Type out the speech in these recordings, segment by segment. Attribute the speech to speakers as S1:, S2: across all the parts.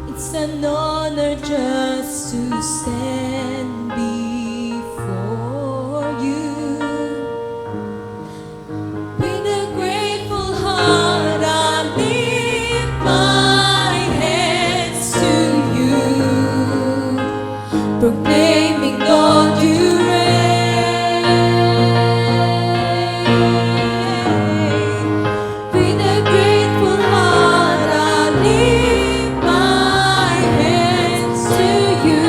S1: It's an honor just to stand before you. With a grateful heart, I lift my hands to you, proclaiming, Lord, you reign. With a grateful heart, I lift my hands to you,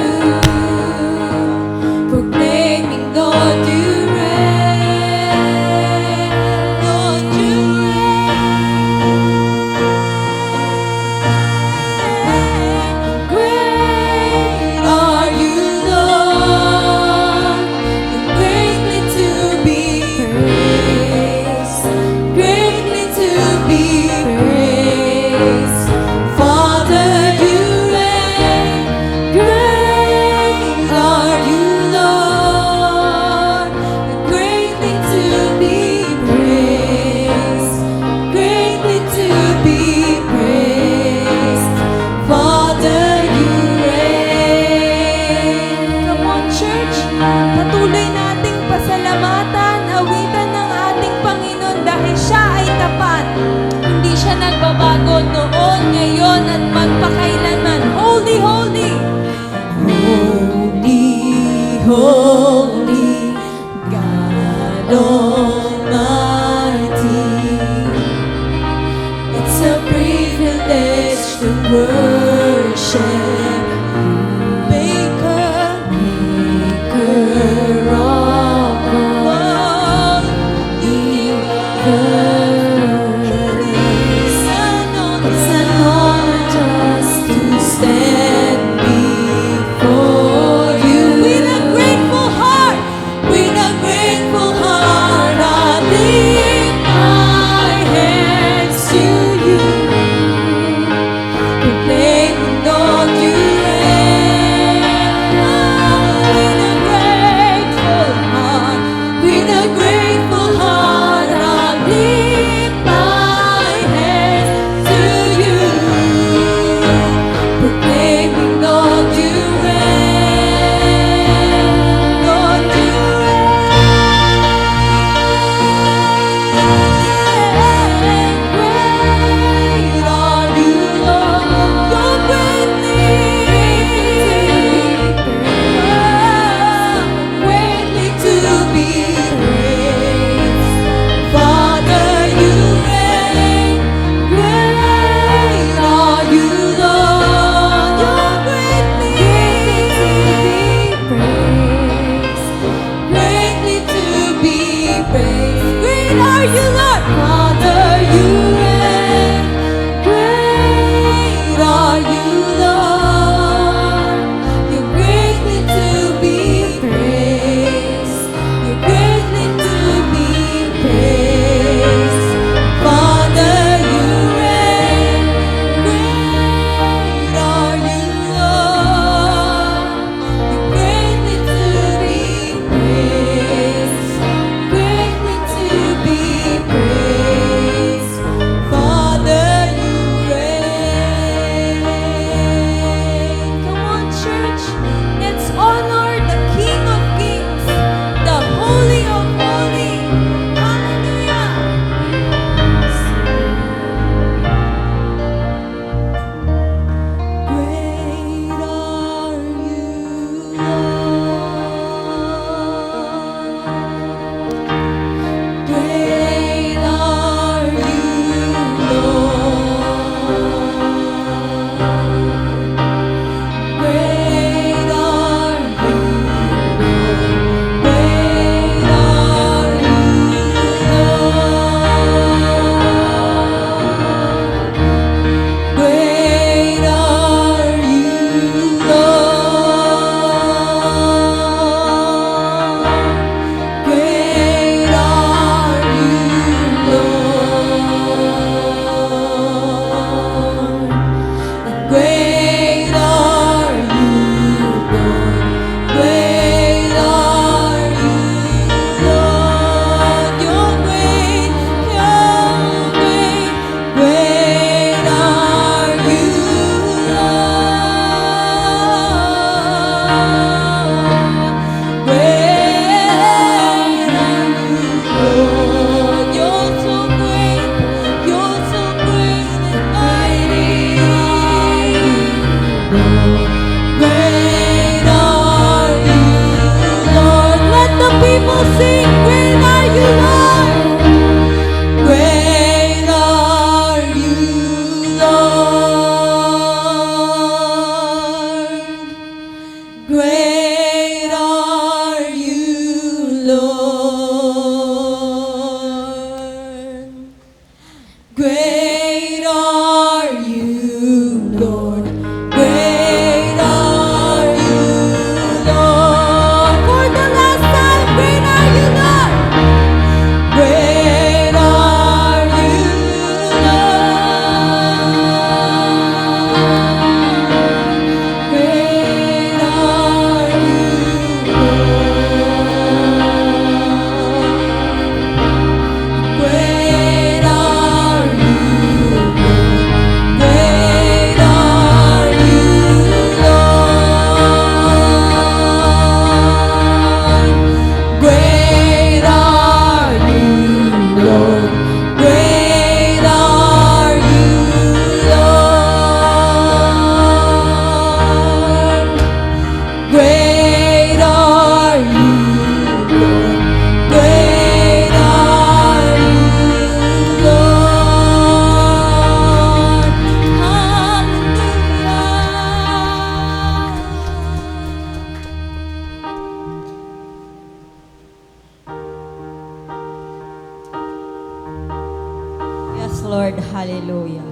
S2: Lord, hallelujah.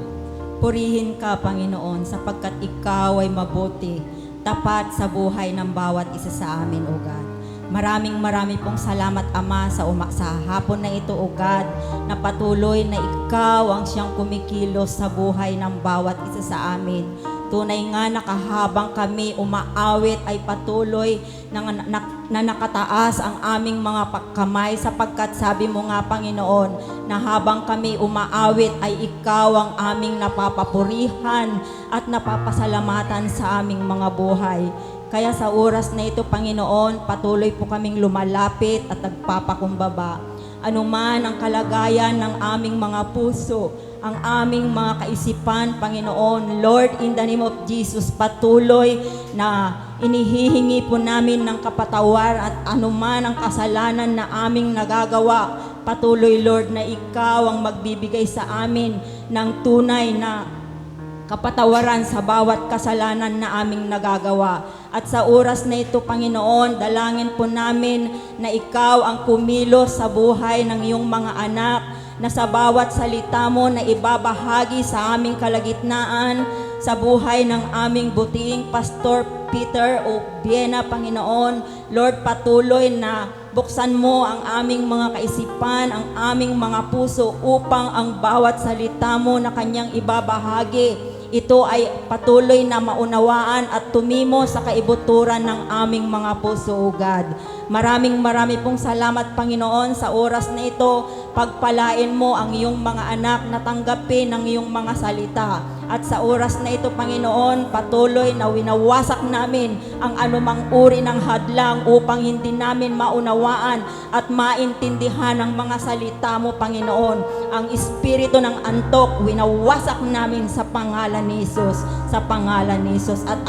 S2: Purihin ka, Panginoon, sapagkat ikaw ay mabuti, tapat sa buhay ng bawat isa sa amin, O God. Maraming pong salamat, Ama, sa hapon na ito, O God, na patuloy na ikaw ang siyang kumikilos sa buhay ng bawat isa sa amin. Tunay nga na kahabang kami umaawit ay patuloy na nakataas ang aming mga kamay, sapagkat sabi mo nga, Panginoon, na habang kami umaawit ay ikaw ang aming napapapurihan at napapasalamatan sa aming mga buhay. Kaya sa oras na ito, Panginoon, patuloy po kaming lumalapit at nagpapakumbaba. Anuman ang kalagayan ng aming mga puso, ang aming mga kaisipan, Panginoon, Lord, in the name of Jesus, patuloy na inihihingi po namin ng kapatawar at anuman ang kasalanan na aming nagagawa. Patuloy, Lord, na ikaw ang magbibigay sa amin ng tunay na kapatawaran sa bawat kasalanan na aming nagagawa. At sa oras na ito, Panginoon, dalangin po namin na ikaw ang kumilos sa buhay ng iyong mga anak, na sa bawat salita mo na ibabahagi sa aming kalagitnaan, sa buhay ng aming butiing Pastor Peter Obiena, Panginoon. Lord, patuloy na buksan mo ang aming mga kaisipan, ang aming mga puso, upang ang bawat salita mo na kanyang ibabahagi, ito ay patuloy na maunawaan at tumimo sa kaibuturan ng aming mga puso, O God. Marami pong salamat, Panginoon, sa oras na ito. Pagpalain mo ang iyong mga anak na tanggapin ang iyong mga salita. At sa oras na ito, Panginoon, patuloy na winawasak namin ang anumang uri ng hadlang upang hindi namin maunawaan at maintindihan ang mga salita mo, Panginoon. Ang espiritu ng antok, winawasak namin sa pangalan ni Jesus, sa pangalan ni Jesus. At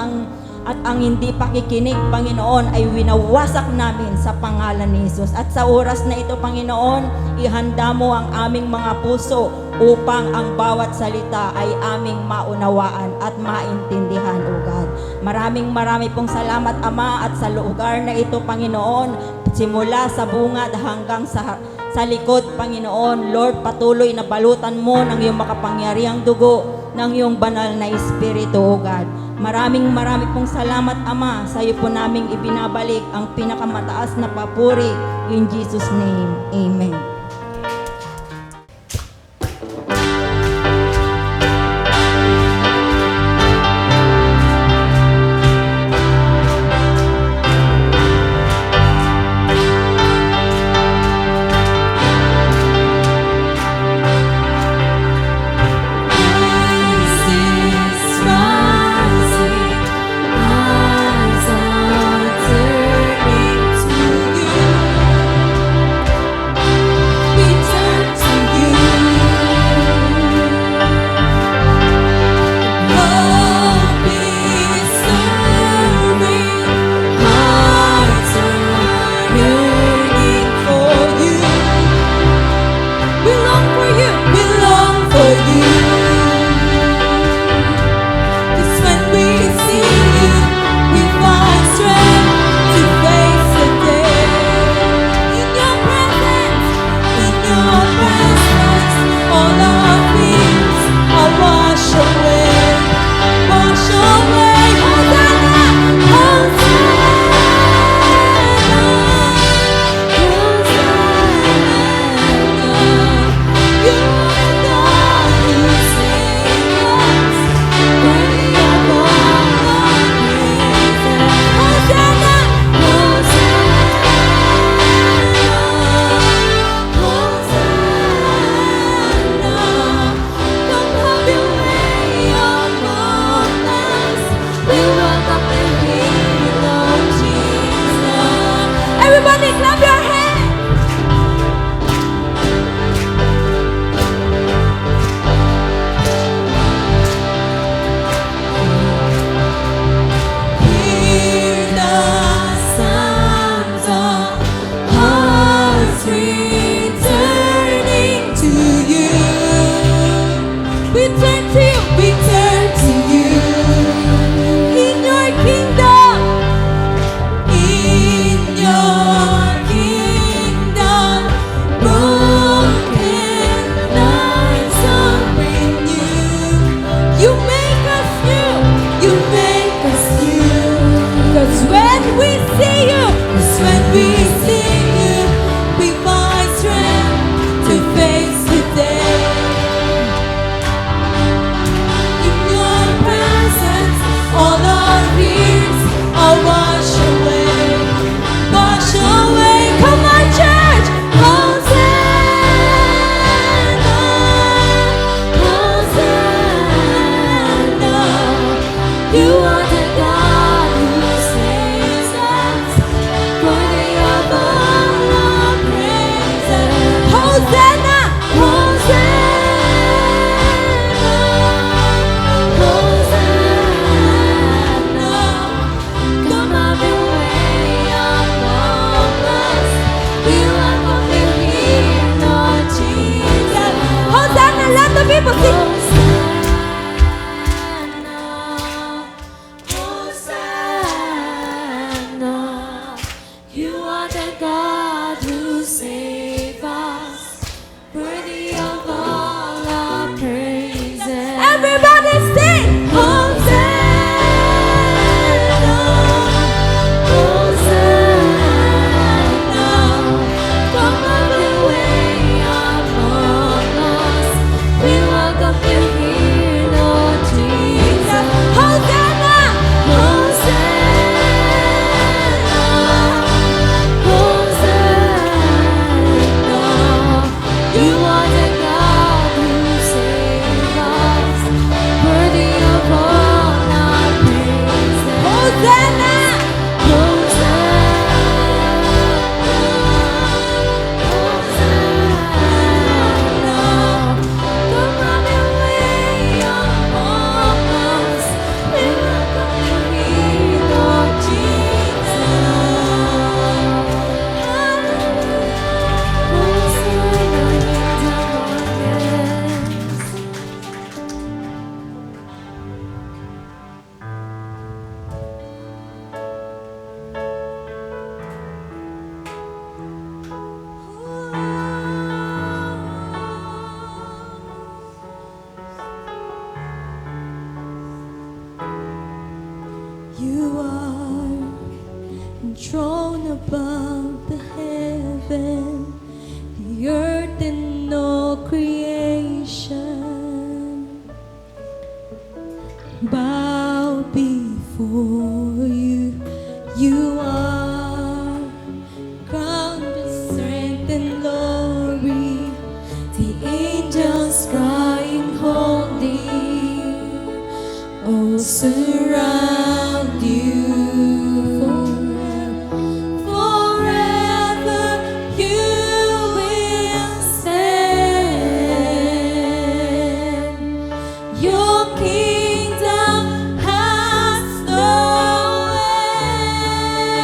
S2: ang hindi pakikinig, Panginoon, ay winawasak namin sa pangalan ni Jesus. At sa oras na ito, Panginoon, ihanda mo ang aming mga puso upang ang bawat salita ay aming maunawaan at maintindihan, O God. Maraming pong salamat, Ama, at sa lugar na ito, Panginoon, simula sa bungad hanggang sa likod, Panginoon, Lord, patuloy na balutan mo ng iyong makapangyarihang dugo, ng iyong banal na Espiritu, O God. Maraming pong salamat, Ama. Sa iyo po naming ibinabalik ang pinakamataas na papuri. In Jesus' name, Amen. Everybody clap your hands! Hear the sounds of hearts returning to you. We turn to you, we turn to you. In your kingdom, in your kingdom.
S1: we see you, 'cause when we see you, we find strength to face the day. In your presence, all our fears are washed away, wash away. Come on, church. Hosanna, Hosanna. You are the God who saves us, worthy of all our praises. Hosanna, Hosanna, Hosanna. Come have your way among us. We welcome you here, Lord Jesus. Hosanna, let the people sing. Hosanna, you are the God who saves us, worthy of all our praises. Everybody sing! Hosanna, Hosanna. Come have your way among us. We welcome you here, Lord Jesus. Hosanna, Hosanna, Hosanna. You are the God who saves us, worthy of all our praises. Hosanna, Hosanna. Come have your way among us. We welcome you here, Lord Jesus. You are enthroned above the heaven, the earth and all creation bow before you. You are crowned with strength and glory. The angels crying holy, all surround you. Forever you will stand. Your kingdom has no end.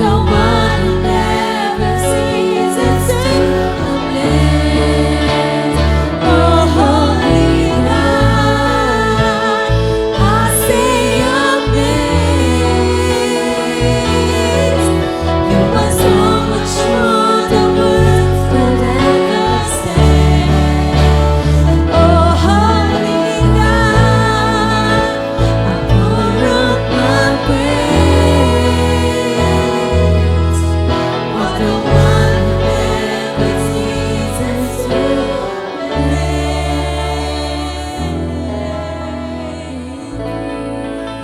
S1: the one who never ceases to amaze. Oh, holy God, I say amazed. You are so much more than words could ever say. Oh, holy God, I pour out my praise. For the one who never ceases to amaze.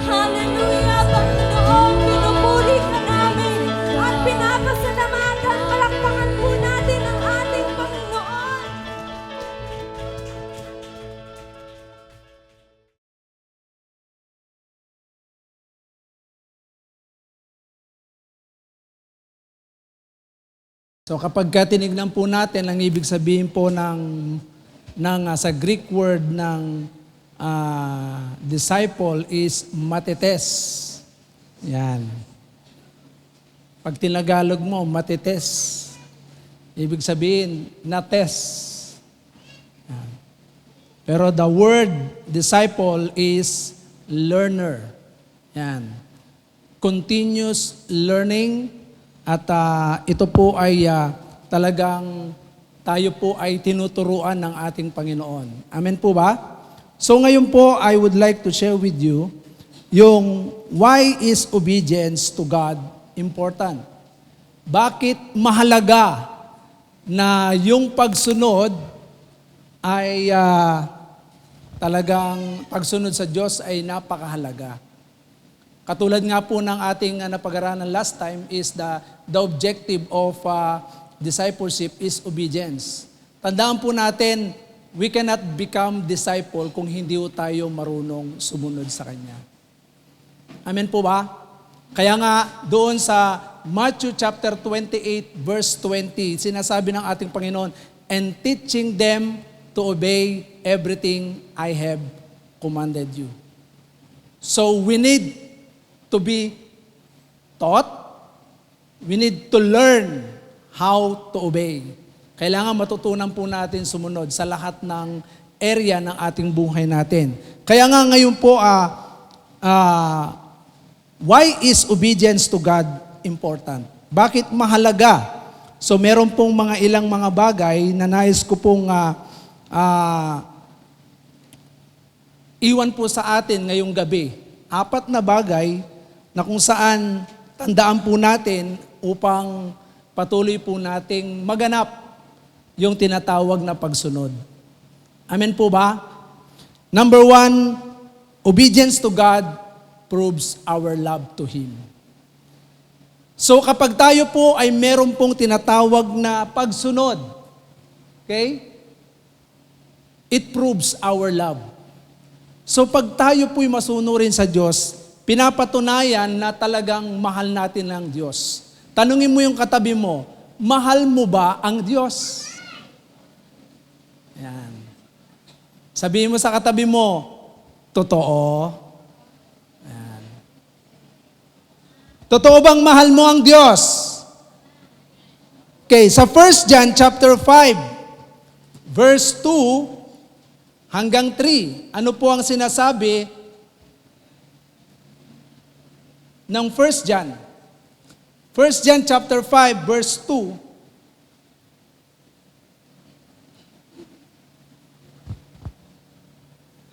S2: Hallelujah, Panginoon, pinupuri ka namin at pinapasalamatan, palakpakan po natin ang ating Panginoon.
S3: So kapag tinignan po natin, ang ibig sabihin po sa Greek word ng disciple is matetes. Yan. Pag tinagalog mo, matetes. Ibig sabihin, nates. Yan. Pero the word disciple is learner. Yan. Continuous learning. At ito po ay talagang tayo po ay tinuturuan ng ating Panginoon. Amen po ba? So ngayon po, I would like to share with you yung why is obedience to God important? Bakit mahalaga na yung pagsunod ay talagang pagsunod sa Diyos ay napakahalaga. Katulad nga po ng ating napag-aralan last time is the objective of discipleship is obedience. Tandaan po natin, we cannot become disciple kung hindi po tayo marunong sumunod sa Kanya. Amen po ba? Kaya nga doon sa Matthew chapter 28 verse 20, sinasabi ng ating Panginoon, and teaching them to obey everything I have commanded you. So we need to be taught, we need to learn how to obey. Kailangan matutunan po natin sumunod sa lahat ng area ng ating buhay natin. Kaya nga ngayon po, why is obedience to God important? Bakit mahalaga? So meron pong ilang mga bagay na nais ko pong iwan po sa atin ngayong gabi. 4 na bagay na kung saan tandaan po natin upang patuloy po nating maganap yung tinatawag na pagsunod. Amen po ba? Number 1, obedience to God proves our love to Him. So kapag tayo po ay meron pong tinatawag na pagsunod, okay? It proves our love. So pag tayo po'y masunurin sa Diyos, pinapatunayan na talagang mahal natin ang Diyos. Tanungin mo yung katabi mo, mahal mo ba ang Diyos? Yan. Sabihin mo sa katabi mo, totoo. Yan. Totoo bang mahal mo ang Diyos? Okay, sa 1 John chapter 5, verse 2 hanggang 3, ano po ang sinasabi ng 1 John. 1 John chapter 5 verse 2.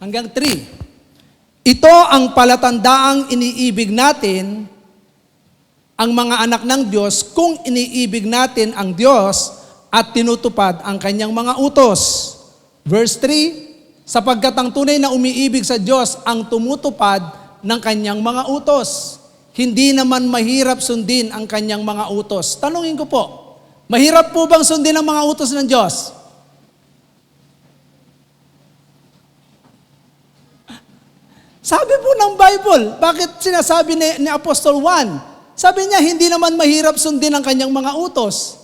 S3: Hanggang 3. Ito ang palatandaang iniibig natin ang mga anak ng Diyos kung iniibig natin ang Diyos at tinutupad ang kanyang mga utos. Verse 3, sapagkat ang tunay na umiibig sa Diyos ang tumutupad ng kanyang mga utos. Hindi naman mahirap sundin ang kanyang mga utos. Tanungin ko po, mahirap po bang sundin ang mga utos ng Diyos? Sabi po ng Bible, bakit sinasabi ni Apostol Juan? Sabi niya, hindi naman mahirap sundin ang kanyang mga utos.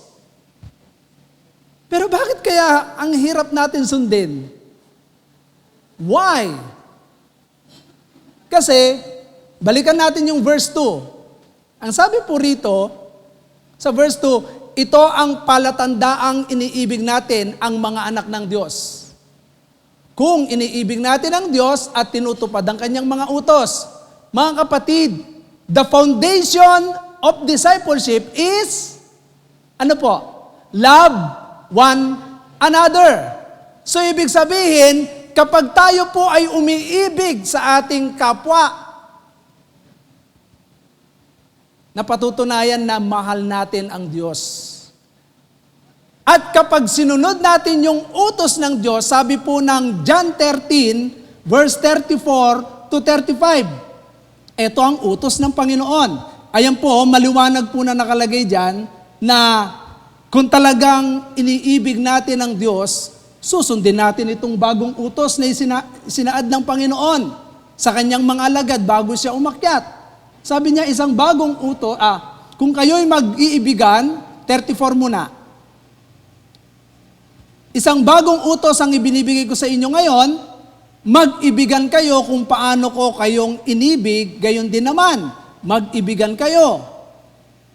S3: Pero bakit kaya ang hirap natin sundin? Why? Kasi, balikan natin yung verse 2. Ang sabi po rito, Sa verse 2, ito ang palatandaang iniibig natin ang mga anak ng Diyos. Kung iniibig natin ang Diyos at tinutupad ang kanyang mga utos. Mga kapatid, the foundation of discipleship is, ano po? Love one another. So ibig sabihin, kapag tayo po ay umiibig sa ating kapwa, napatutunayan na mahal natin ang Diyos. At kapag sinunod natin yung utos ng Diyos, sabi po ng John 13, verse 34 to 35, ito ang utos ng Panginoon. Ayan po, maliwanag po na nakalagay dyan, na kung talagang iniibig natin ang Diyos, susundin natin itong bagong utos na isinaad ng Panginoon sa kanyang mga alagad bago siya umakyat. Sabi niya, isang bagong utos, kung kayo'y mag-iibigan, 34 muna. Isang bagong utos ang ibinibigay ko sa inyo ngayon, mag-ibigan kayo kung paano ko kayong inibig, gayon din naman, mag-ibigan kayo.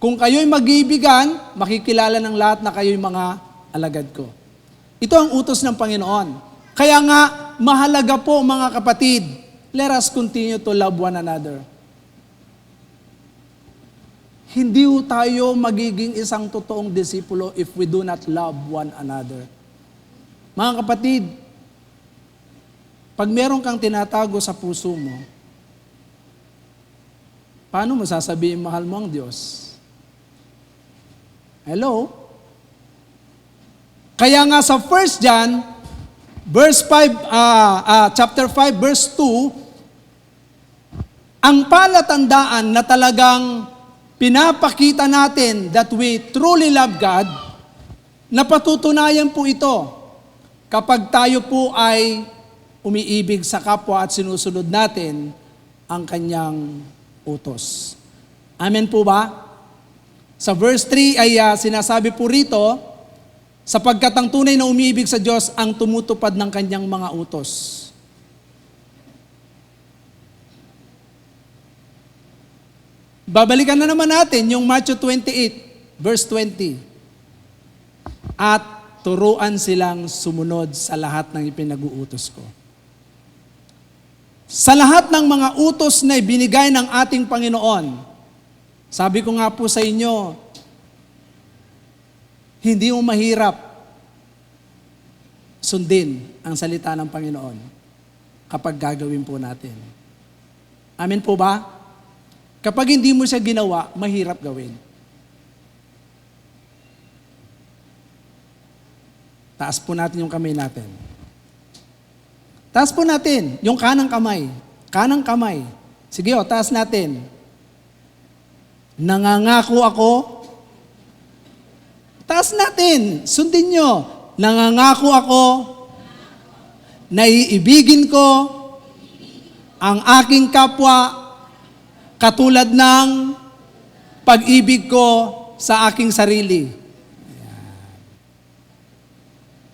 S3: Kung kayo'y mag-iibigan, makikilala ng lahat na kayo'y mga alagad ko. Ito ang utos ng Panginoon. Kaya nga, mahalaga po mga kapatid, let us continue to love one another. Hindi tayo magiging isang totoong disipulo if we do not love one another. Mga kapatid, pag meron kang tinatago sa puso mo, paano mo sasabihin mahal mo ang Diyos? Hello? Kaya nga sa 1 John, verse 5, chapter 5, verse 2, ang palatandaan na talagang pinapakita natin that we truly love God, napatutunayan po ito kapag tayo po ay umiibig sa kapwa at sinusunod natin ang kanyang utos. Amen po ba? Sa verse 3 ay sinasabi po rito, sapagkat ang tunay na umiibig sa Diyos ang tumutupad ng kanyang mga utos. Babalikan na naman natin yung Matthew 28, verse 20. At turuan silang sumunod sa lahat ng ipinag-uutos ko. Sa lahat ng mga utos na ibinigay ng ating Panginoon, sabi ko nga po sa inyo, hindi mo mahirap sundin ang salita ng Panginoon kapag gagawin po natin. Amen po ba? Kapag hindi mo siya ginawa, mahirap gawin. Taas po natin yung kamay natin. Taas po natin yung kanang kamay. Kanang kamay. Sige taas natin. Nangangako ako. Taas natin. Sundin nyo. Nangangako ako. Naiibigin ko ang aking kapwa katulad ng pag-ibig ko sa aking sarili.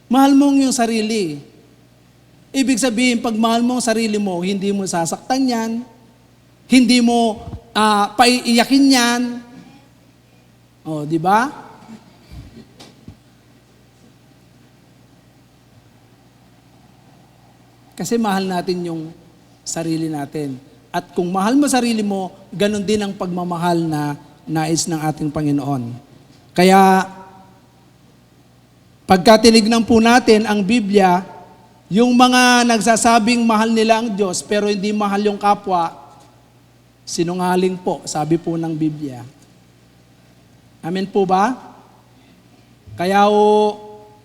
S3: Mahal mo yung sarili. Ibig sabihin, pag mahal mo ang sarili mo, hindi mo sasaktan yan, hindi mo paiiyakin yan. O, di ba? Kasi mahal natin yung sarili natin. At kung mahal mo sarili mo, ganun din ang pagmamahal na nais ng ating Panginoon. Kaya, pagka tinignan po natin ang Biblia, yung mga nagsasabing mahal nila ang Diyos pero hindi mahal yung kapwa, sinungaling po, sabi po ng Biblia. Amen po ba? Kaya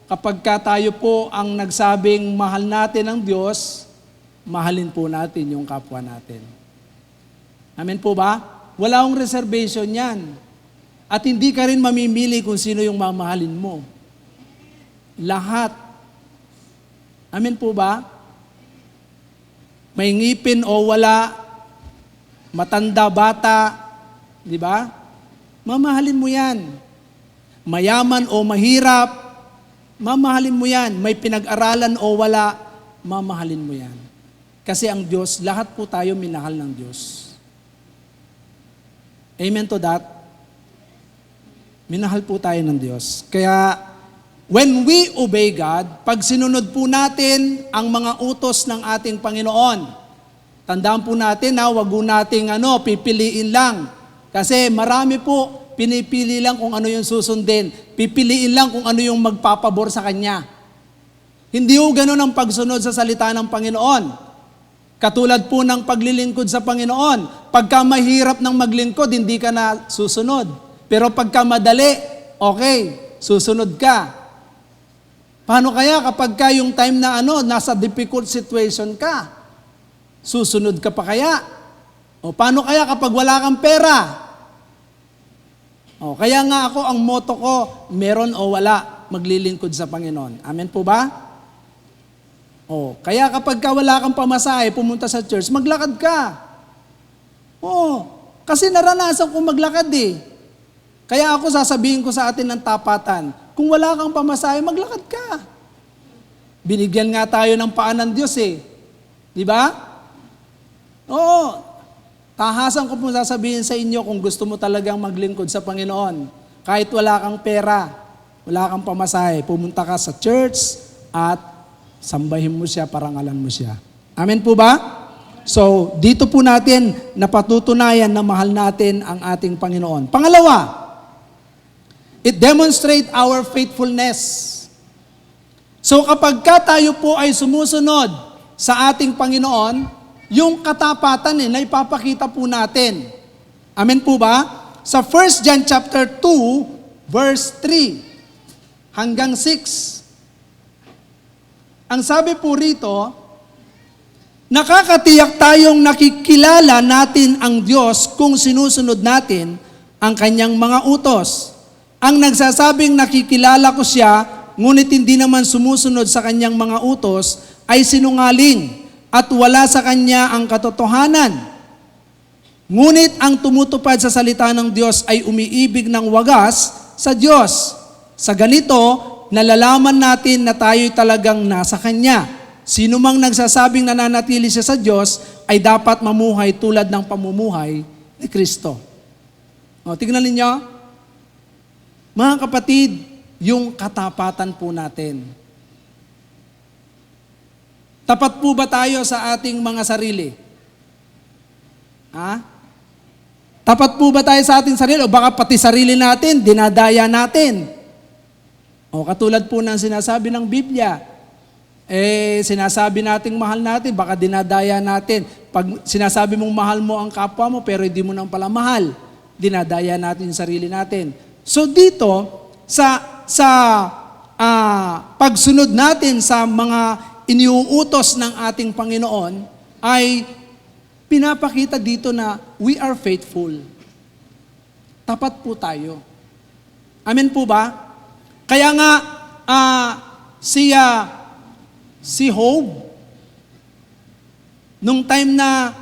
S3: kapag tayo po ang nagsabing mahal natin ang Diyos, mahalin po natin yung kapwa natin. Amen po ba? Wala akong reservation yan. At hindi ka rin mamimili kung sino yung mamahalin mo. Lahat. Amen po ba? May ngipin o wala, matanda, bata, di ba? Mamahalin mo yan. Mayaman o mahirap, mamahalin mo yan. May pinag-aralan o wala, mamahalin mo yan. Kasi ang Diyos, lahat po tayo minahal ng Diyos. Amen to that? Minahal po tayo ng Diyos. Kaya, when we obey God, pag sinunod po natin ang mga utos ng ating Panginoon, tandaan po natin na wag po nating pipiliin lang. Kasi marami po, pinipili lang kung ano yung susundin. Pipiliin lang kung ano yung magpapabor sa Kanya. Hindi po ganun ang pagsunod sa salita ng Panginoon. Katulad po ng paglilingkod sa Panginoon. Pagka mahirap ng maglingkod, hindi ka na susunod. Pero pagka madali, okay, susunod ka. Paano kaya kapag ka yung time na nasa difficult situation ka? Susunod ka pa kaya? O paano kaya kapag wala kang pera? O kaya nga ako, ang motto ko, meron o wala, maglilingkod sa Panginoon. Amen po ba? O, kaya kapag ka wala kang pamasahe, pumunta sa church, maglakad ka. O, kasi naranasan ko maglakad eh. Kaya ako sasabihin ko sa atin ng tapatan, kung wala kang pamasahe, maglakad ka. Binigyan nga tayo ng paan ng Diyos eh. Di ba? Oo. Tahasan ko po sasabihin sa inyo kung gusto mo talagang maglingkod sa Panginoon. Kahit wala kang pera, wala kang pamasahe, pumunta ka sa church at sambahin mo siya, parangalan mo siya. Amen po ba? So, dito po natin napatutunayan na mahal natin ang ating Panginoon. Pangalawa, it demonstrates our faithfulness. So kapag tayo po ay sumusunod sa ating Panginoon, yung katapatan na ipapakita po natin. Amen po ba? Sa 1 John chapter 2, verse 3 hanggang 6. Ang sabi po rito, nakakatiyak tayong nakikilala natin ang Diyos kung sinusunod natin ang Kanyang mga utos. Ang nagsasabing nakikilala ko siya, ngunit hindi naman sumusunod sa Kanyang mga utos, ay sinungaling at wala sa Kanya ang katotohanan. Ngunit ang tumutupad sa salita ng Diyos ay umiibig ng wagas sa Diyos. Sa ganito, nalalaman natin na tayo'y talagang nasa Kanya. Sino mang nagsasabing nananatili siya sa Diyos ay dapat mamuhay tulad ng pamumuhay ni Kristo. O, tignan ninyo. Mga kapatid, yung katapatan po natin. Tapat po ba tayo sa ating mga sarili? Ha? Tapat po ba tayo sa ating sarili? O baka pati sarili natin, dinadaya natin? O katulad po ng sinasabi ng Biblia, sinasabi nating mahal natin, baka dinadaya natin. Pag sinasabi mong mahal mo ang kapwa mo, pero hindi mo nang pala mahal, dinadaya natin yung sarili natin. So dito, sa pagsunod natin sa mga iniuutos ng ating Panginoon, ay pinapakita dito na we are faithful. Tapat po tayo. Amen po ba? Kaya nga, si Job, nung time na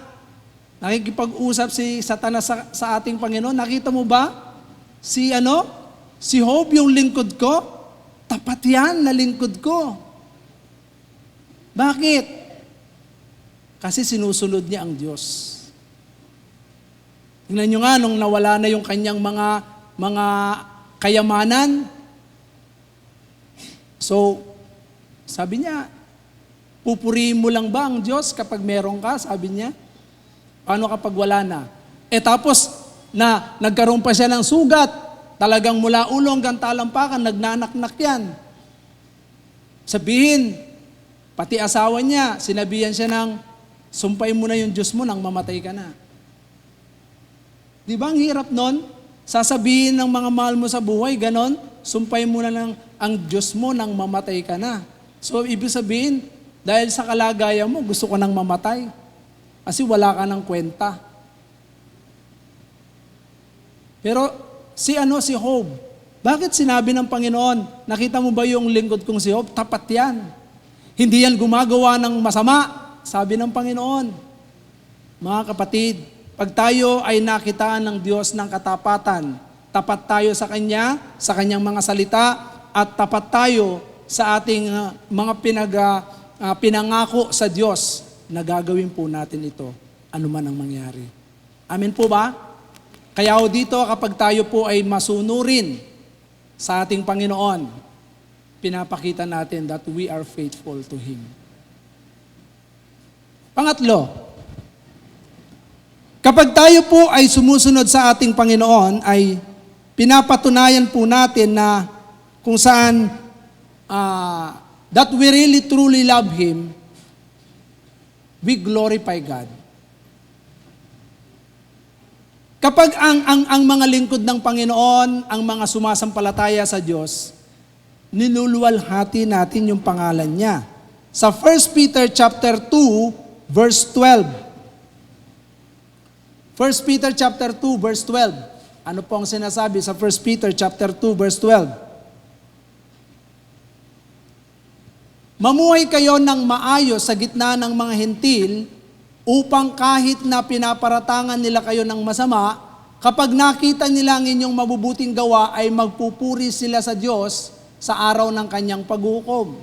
S3: nakikipag-usap si Satanas sa ating Panginoon, nakita mo ba? Si Job, yung lingkod ko, tapat yan na lingkod ko. Bakit? Kasi sinusunod niya ang Diyos. Tingnan nyo nga, nung nawala na yung kanyang mga kayamanan, so, sabi niya, pupurihin mo lang ba ang Diyos kapag meron ka? Sabi niya. Paano kapag wala na? Tapos, na nagkaroon pa siya ng sugat, talagang mula ulo hanggang talampakan, nagnanaknak yan. Sabihin, pati asawa niya, sinabihan siya ng, sumpain mo na yung Diyos mo nang mamatay ka na. Di ba ang hirap nun? Sasabihin ng mga mahal mo sa buhay, ganon, sumpain mo na lang ang Diyos mo nang mamatay ka na. So, ibig sabihin, dahil sa kalagayan mo, gusto ko nang mamatay. Kasi wala ka ng kwenta. Pero si Job, bakit sinabi ng Panginoon, nakita mo ba yung lingkod kong si Job? Tapat yan. Hindi yan gumagawa ng masama, sabi ng Panginoon. Mga kapatid, pag tayo ay nakitaan ng Diyos ng katapatan, tapat tayo sa Kanya, sa Kanyang mga salita, at tapat tayo sa ating mga pinangako sa Diyos na gagawin po natin ito, anuman ang mangyari. Amen po ba? Kaya dito kapag tayo po ay masunurin sa ating Panginoon, pinapakita natin that we are faithful to Him. Pangatlo, kapag tayo po ay sumusunod sa ating Panginoon, ay pinapatunayan po natin na kung saan that we really truly love Him, we glorify God. Kapag ang mga lingkod ng Panginoon, ang mga sumasampalataya sa Diyos, niluluwalhati natin yung pangalan niya. Sa 1 Peter chapter 2, verse 12. 1 Peter chapter 2, verse 12. Ano po ang sinasabi sa 1 Peter chapter 2, verse 12? Mamuhay kayo ng maayos sa gitna ng mga hentil, upang kahit na pinaparatangan nila kayo ng masama, kapag nakita nila ang inyong mabubuting gawa, ay magpupuri sila sa Diyos sa araw ng kanyang paghukom.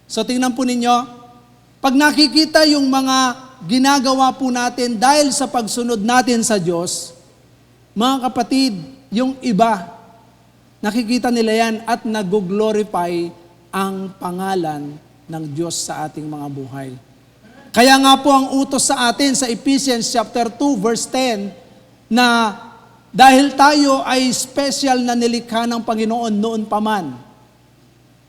S3: So tingnan po ninyo, pag nakikita yung mga ginagawa po natin dahil sa pagsunod natin sa Diyos, mga kapatid, yung iba, nakikita nila yan at nag-glorify ang pangalan ng Diyos sa ating mga buhay. Kaya nga po ang utos sa atin sa Ephesians chapter 2 verse 10 na dahil tayo ay special na nilikha ng Panginoon noon pa man.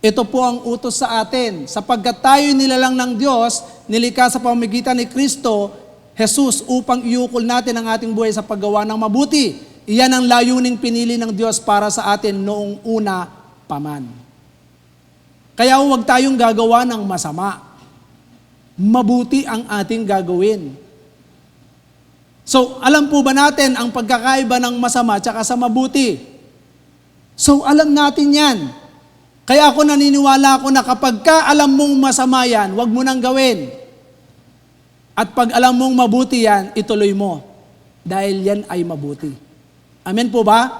S3: Ito po ang utos sa atin. Sapagkat tayo nilalang ng Diyos, nilikha sa pamamagitan ni Kristo, Jesus, upang iukol natin ang ating buhay sa paggawa ng mabuti. Iyan ang layuning pinili ng Diyos para sa atin noong una pa man. Kaya huwag tayong gagawa ng masama. Mabuti ang ating gagawin. So, alam po ba natin ang pagkakaiba ng masama tsaka sa mabuti? So, alam natin yan. Kaya ako naniniwala ako na kapag ka alam mong masama yan, huwag mo nang gawin. At pag alam mong mabuti yan, ituloy mo. Dahil yan ay mabuti. Amen po ba?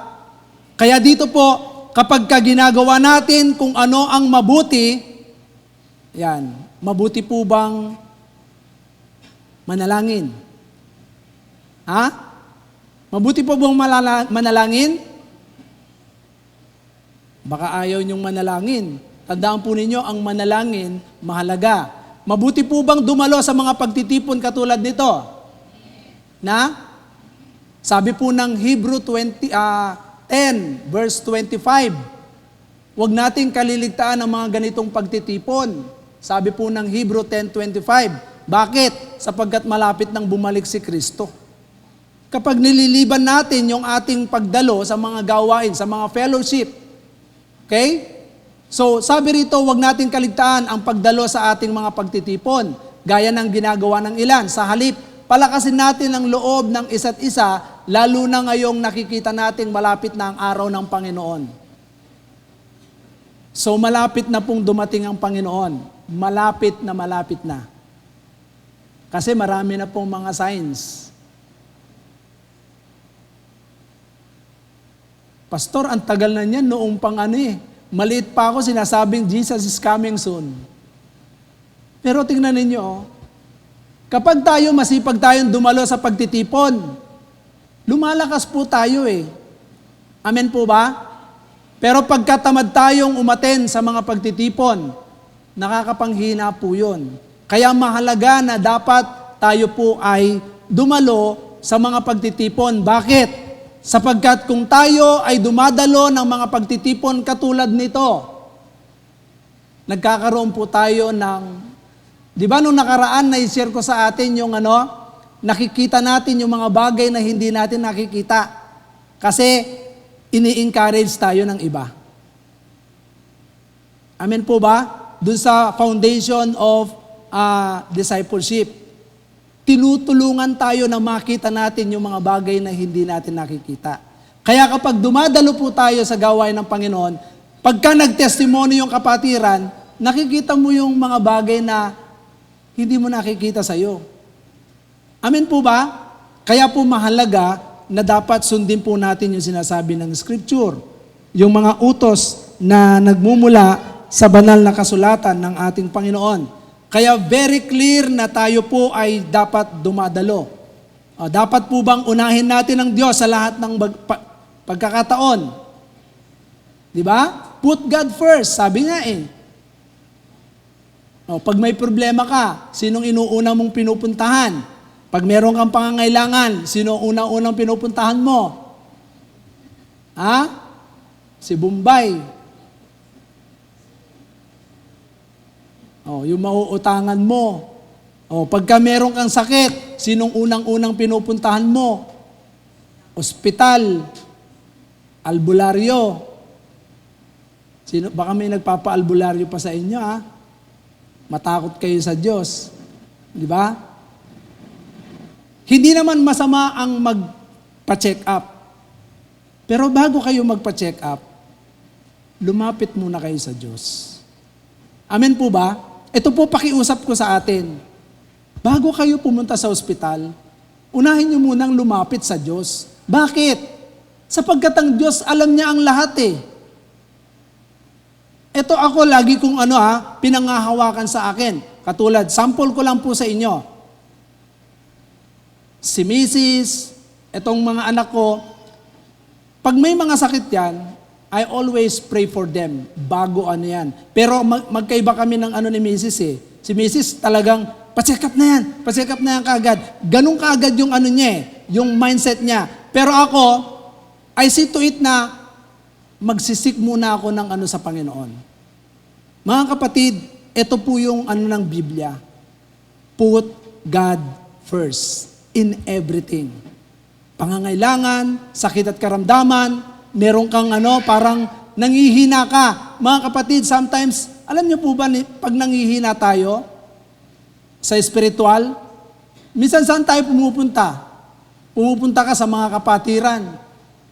S3: Kaya dito po, kapag ka ginagawa natin kung ano ang mabuti, yan, mabuti po bang manalangin? Ha? Mabuti po bang manalangin? Baka ayaw niyong manalangin. Tandaan po ninyo, ang manalangin, mahalaga. Mabuti po bang dumalo sa mga pagtitipon katulad nito? Na? Sabi po ng Hebrew 10, verse 25, huwag nating kaliligtaan ang mga ganitong pagtitipon. Sabi po ng Hebrew 10:25. Bakit? Sapagkat malapit nang bumalik si Kristo. Kapag nililiban natin yung ating pagdalo sa mga gawain, sa mga fellowship, okay? So, sabi rito, huwag natin kaligtaan ang pagdalo sa ating mga pagtitipon, gaya ng ginagawa ng ilan. Sa halip, palakasin natin ang loob ng isa't isa, lalo na ngayong nakikita nating malapit na ang araw ng Panginoon. So, malapit na pong dumating ang Panginoon. Malapit na. Kasi marami na pong mga signs. Pastor, ang tagal na niyan noong maliit pa ako sinasabing Jesus is coming soon. Pero tingnan ninyo, kapag masipag tayong dumalo sa pagtitipon, lumalakas po tayo eh. Amen po ba? Pero pagkatamad tayong umaten sa mga pagtitipon, nakakapanghina po yun. Kaya mahalaga na dapat tayo po ay dumalo sa mga pagtitipon. Bakit? Sapagkat kung tayo ay dumadalo ng mga pagtitipon katulad nito, nagkakaroon po tayo ng, di ba nung nakaraan na-share ko sa atin yung nakikita natin yung mga bagay na hindi natin nakikita. Kasi ini-encourage tayo ng iba. Amen po ba? Doon sa foundation of discipleship. Tinutulungan tayo na makita natin yung mga bagay na hindi natin nakikita. Kaya kapag dumadalo po tayo sa gawain ng Panginoon, pagka nag-testimony yung kapatiran, nakikita mo yung mga bagay na hindi mo nakikita sa'yo. Amen po ba? Kaya po mahalaga na dapat sundin po natin yung sinasabi ng Scripture. Yung mga utos na nagmumula sa banal na kasulatan ng ating Panginoon. Kaya very clear na tayo po ay dapat dumadalo. Dapat po bang unahin natin ang Diyos sa lahat ng pagkakataon? Di ba? Put God first, sabi nga eh. O, pag may problema ka, sinong inuuna mong pinupuntahan? Pag meron kang pangangailangan, sino ang unang-unang pinupuntahan mo? Ha? Si Bombay. O, yung mauutangan mo. O, pagka meron kang sakit, sinong unang-unang pinupuntahan mo? Ospital. Albularyo. Baka may nagpapa-albularyo pa sa inyo, ha? Matakot kayo sa Diyos. Di ba? Hindi naman masama ang magpa-check up. Pero bago kayo magpa-check up, lumapit muna kayo sa Diyos. Amen po ba? Ito po pakiusap ko sa atin. Bago kayo pumunta sa ospital, unahin niyo munang lumapit sa Diyos. Bakit? Sapagkat ang Diyos alam niya ang lahat eh. Ito ako lagi kong pinangahawakan sa akin. Katulad, sample ko lang po sa inyo. Si Mrs., itong mga anak ko, pag may mga sakit yan, I always pray for them bago yan. Pero magkaiba kami ng ni Mrs. eh. Si Mrs. talagang, pa-check up na yan kaagad. Ganun kaagad yung niya eh, yung mindset niya. Pero ako, I see to it na magsisik muna ako ng sa Panginoon. Mga kapatid, ito po yung ng Biblia. Put God first in everything. Pangangailangan, sakit at karamdaman, meron kang parang nangihina ka. Mga kapatid, sometimes, alam niyo po ba, pag nangihina tayo sa spiritual, minsan saan tayo pumupunta? Pumupunta ka sa mga kapatiran.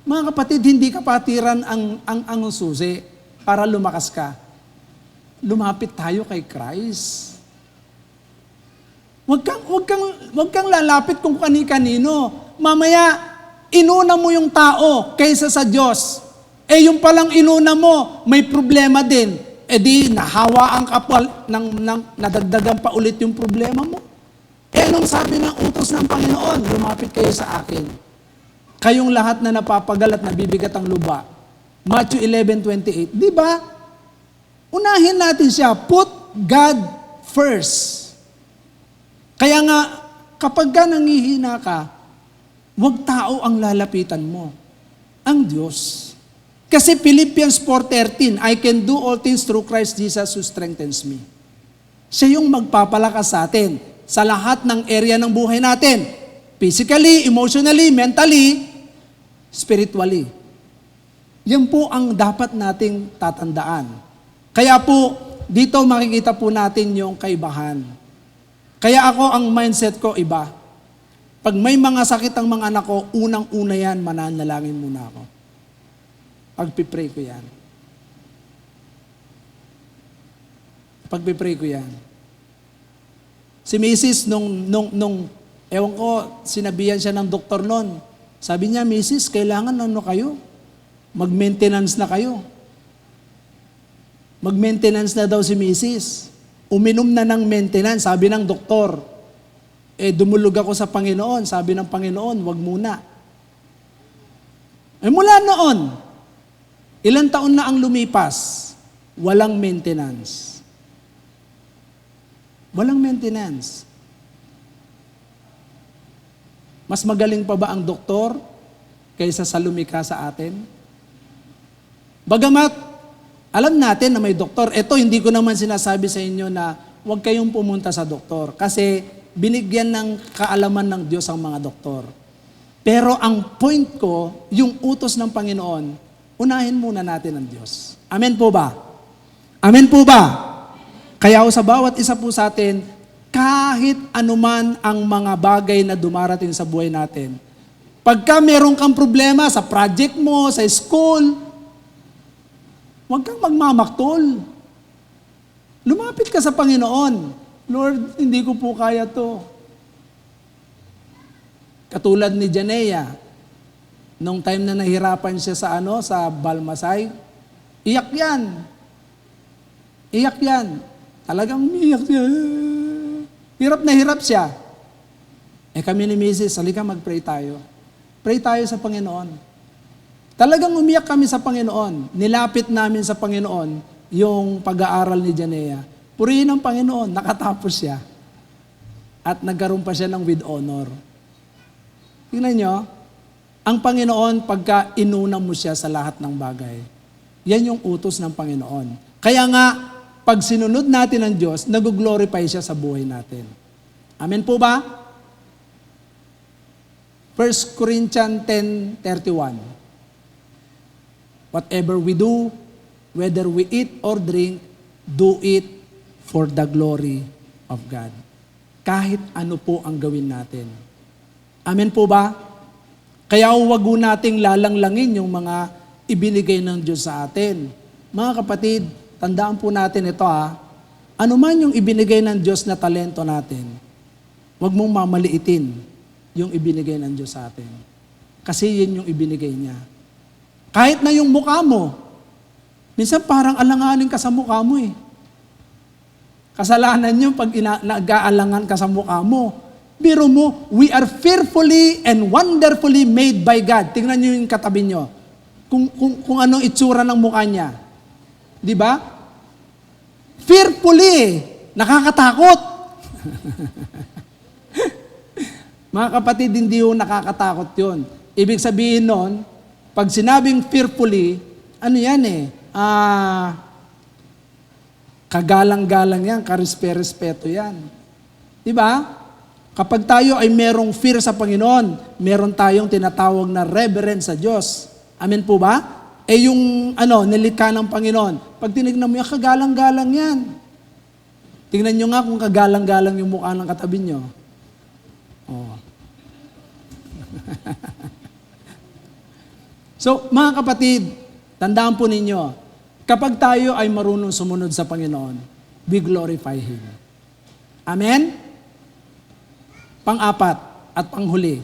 S3: Mga kapatid, hindi kapatiran ang susi para lumakas ka. Lumapit tayo kay Christ. Huwag kang lalapit kung kani-kanino. Mamaya, inuna mo yung tao kaysa sa Diyos. Yung palang inuna mo, may problema din. Di, nahawaan ka pa, nadagdagan pa ulit yung problema mo. Anong sabi ng utos ng Panginoon? Lumapit kayo sa akin. Kayong lahat na napapagal at nabibigat ang luba. Matthew 11:28. Di ba? Unahin natin siya. Put God first. Kaya nga, kapag ka nangihina ka, huwag tao ang lalapitan mo. Ang Diyos. Kasi Philippians 4:13, I can do all things through Christ Jesus who strengthens me. Siya yung magpapalakas sa atin sa lahat ng area ng buhay natin. Physically, emotionally, mentally, spiritually. Yan po ang dapat nating tatandaan. Kaya po, dito makikita po natin yung kaibahan. Kaya ako, ang mindset ko iba. Pag may mga sakit ang mga anak ko, unang-una yan, mananalangin muna ako. Pagpipray ko yan. Pagpipray ko yan. Si Mrs. nung ewan ko, sinabihan siya ng doktor noon. Sabi niya, Mrs., kailangan kayo? Mag-maintenance na kayo. Mag-maintenance na daw si Mrs. Uminom na ng maintenance, sabi ng doktor. Dumulog ako sa Panginoon. Sabi ng Panginoon, wag muna. Mula noon, ilang taon na ang lumipas, walang maintenance. Walang maintenance. Mas magaling pa ba ang doktor kaysa sa lumikha sa atin? Bagamat, alam natin na may doktor. Ito, hindi ko naman sinasabi sa inyo na huwag kayong pumunta sa doktor kasi binigyan ng kaalaman ng Diyos ang mga doktor. Pero ang point ko, yung utos ng Panginoon, unahin muna natin ang Diyos. Amen po ba? Amen po ba? Kaya sa bawat isa po sa atin, kahit anuman ang mga bagay na dumarating sa buhay natin, pagka meron kang problema sa project mo, sa school, huwag kang magmamaktol. Lumapit ka sa Panginoon. Lord, hindi ko po kaya to. Katulad ni Janea, nung time na nahirapan siya sa Balmasay, iyak yan. Iyak yan. Talagang umiyak siya. Hirap na hirap siya. Kami ni Mrs., halika mag-pray tayo. Pray tayo sa Panginoon. Talagang umiyak kami sa Panginoon. Nilapit namin sa Panginoon yung pag-aaral ni Janea. Purihin ang Panginoon, nakatapos siya. At nagkaroon pa siya ng with honor. Tingnan nyo, ang Panginoon pagka inuna mo siya sa lahat ng bagay, yan yung utos ng Panginoon. Kaya nga, pag sinunod natin ang Diyos, nag-glorify siya sa buhay natin. Amen po ba? 1 Corinthians 10:31. Whatever we do, whether we eat or drink, do it for the glory of God. Kahit ano po ang gawin natin. Amen po ba? Kaya huwag nating lalanglangin yung mga ibinigay ng Diyos sa atin. Mga kapatid, tandaan po natin ito Ano man yung ibinigay ng Diyos na talento natin, huwag mong mamaliitin yung ibinigay ng Diyos sa atin. Kasi yun yung ibinigay niya. Kahit na yung mukha mo, minsan parang alanganin ka sa mukha mo Kasalanan yun pag nag-aalangan ka sa mukha mo. Biro mo, we are fearfully and wonderfully made by God. Tingnan niyo yung katabi niyo. Kung anong itsura ng mukha niya. Di ba? Fearfully, nakakatakot. Mga kapatid, hindi yung nakakatakot yun. Ibig sabihin nun, pag sinabing fearfully, ano yan kagalang-galang yan, karespe-respeto yan. Di ba? Kapag tayo ay merong fear sa Panginoon, meron tayong tinatawag na reverence sa Diyos. Amen po ba? Yung nilikha ng Panginoon, pag tinignan mo yan, kagalang-galang yan. Tingnan nyo nga kung kagalang-galang yung mukha ng katabi nyo. So, mga kapatid, tandaan po ninyo, kapag tayo ay marunong sumunod sa Panginoon, we glorify Him. Amen? Pang-apat at panghuli.